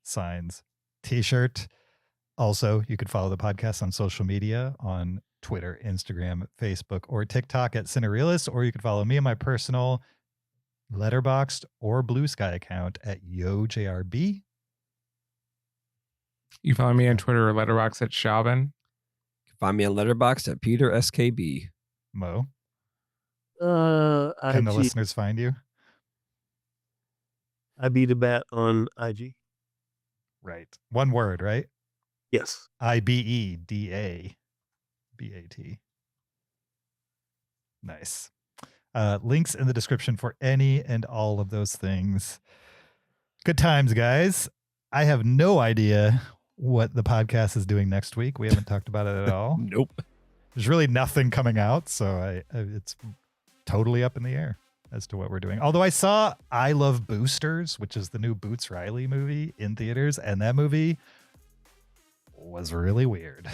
signs t-shirt. Also, you could follow the podcast on social media on Twitter, Instagram, Facebook, or TikTok at Cinereelists, or you could follow me on my personal Letterboxd or Blue Sky account at YoJRB. You follow me on Twitter or Letterboxd at Shaubin. Find me on Letterboxd at Peter SKB. Mo, IG. can the listeners find you? I beat a bat on IG. Right. One word, right? Yes. IBEDABAT. Nice. Links in the description for any and all of those things. Good times, guys. I have no idea what the podcast is doing next week. We haven't talked about it at all. Nope. There's really nothing coming out, so it's totally up in the air as to what we're doing. Although I saw I Love Boosters, which is the new Boots Riley movie, in theaters, and that movie was really weird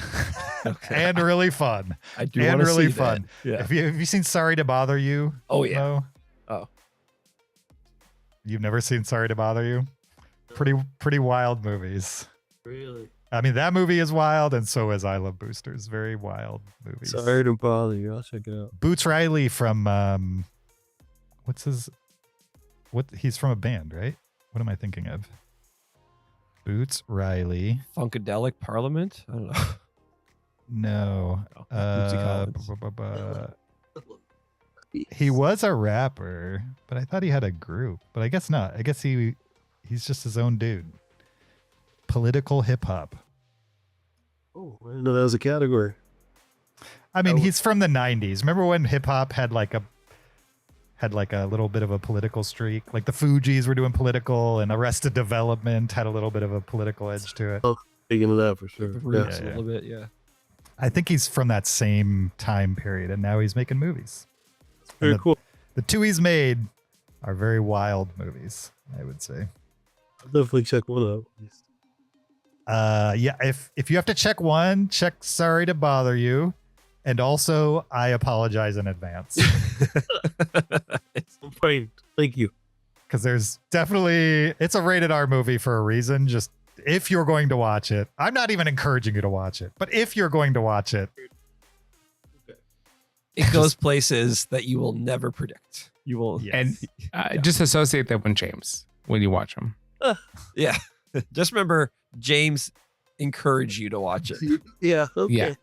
and really fun. I do and want to really see fun. That. Yeah. Have you seen Sorry to Bother You? Oh, yeah. Mo? Oh. You've never seen Sorry to Bother You? Pretty wild movies. Really? I mean, that movie is wild, and so is I Love Boosters. Very wild movies. Sorry to bother you. I'll check it out. Boots Riley from he's from a band, right? What am I thinking of? Boots Riley. Funkadelic Parliament? I don't know. No. Bootsy Collins. He was a rapper, but I thought he had a group. But I guess not. I guess he's just his own dude. Political hip hop. Oh, I didn't know that was a category. I mean, he's from the 90s. Remember when hip hop had like a little bit of a political streak? Like the Fugees were doing political, and Arrested Development had a little bit of a political edge to it. Oh, speaking of that for sure. The Yeah. roots a little bit, yeah. I think he's from that same time period, and now he's making movies. Very And cool. The two he's made are very wild movies, I would say. I'll definitely check one out. Yeah, if you have to check one, check Sorry to Bother You. And also, I apologize in advance. I'm fine. Thank you. Because there's definitely, it's a rated R movie for a reason. Just if you're going to watch it, I'm not even encouraging you to watch it, but if you're going to watch it, It goes places that you will never predict. You will. yes. And just associate that with James when you watch them. Yeah. Just remember, James encouraged you to watch it. Yeah. Okay. Yeah.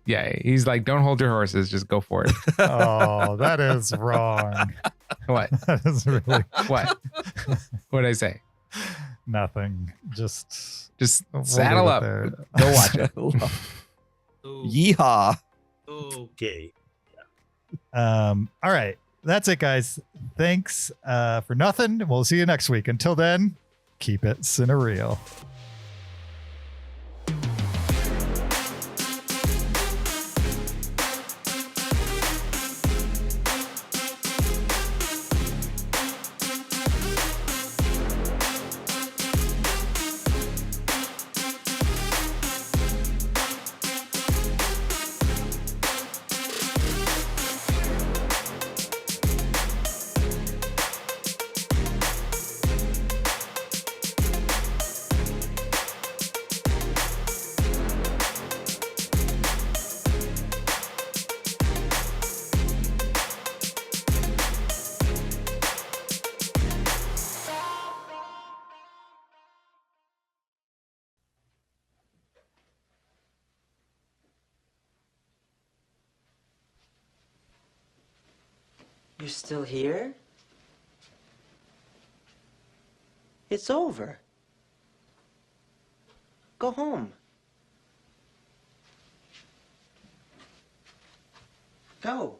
Yeah, he's like, don't hold your horses, just go for it. Oh, that is wrong. What? That is really What? What did I say? nothing. Just we'll saddle leave it up. there. Go watch it. Yeehaw. Okay. All right. That's it, guys. Thanks for nothing. We'll see you next week. Until then, keep it cinereal. You're still here? It's over. Go home. Go.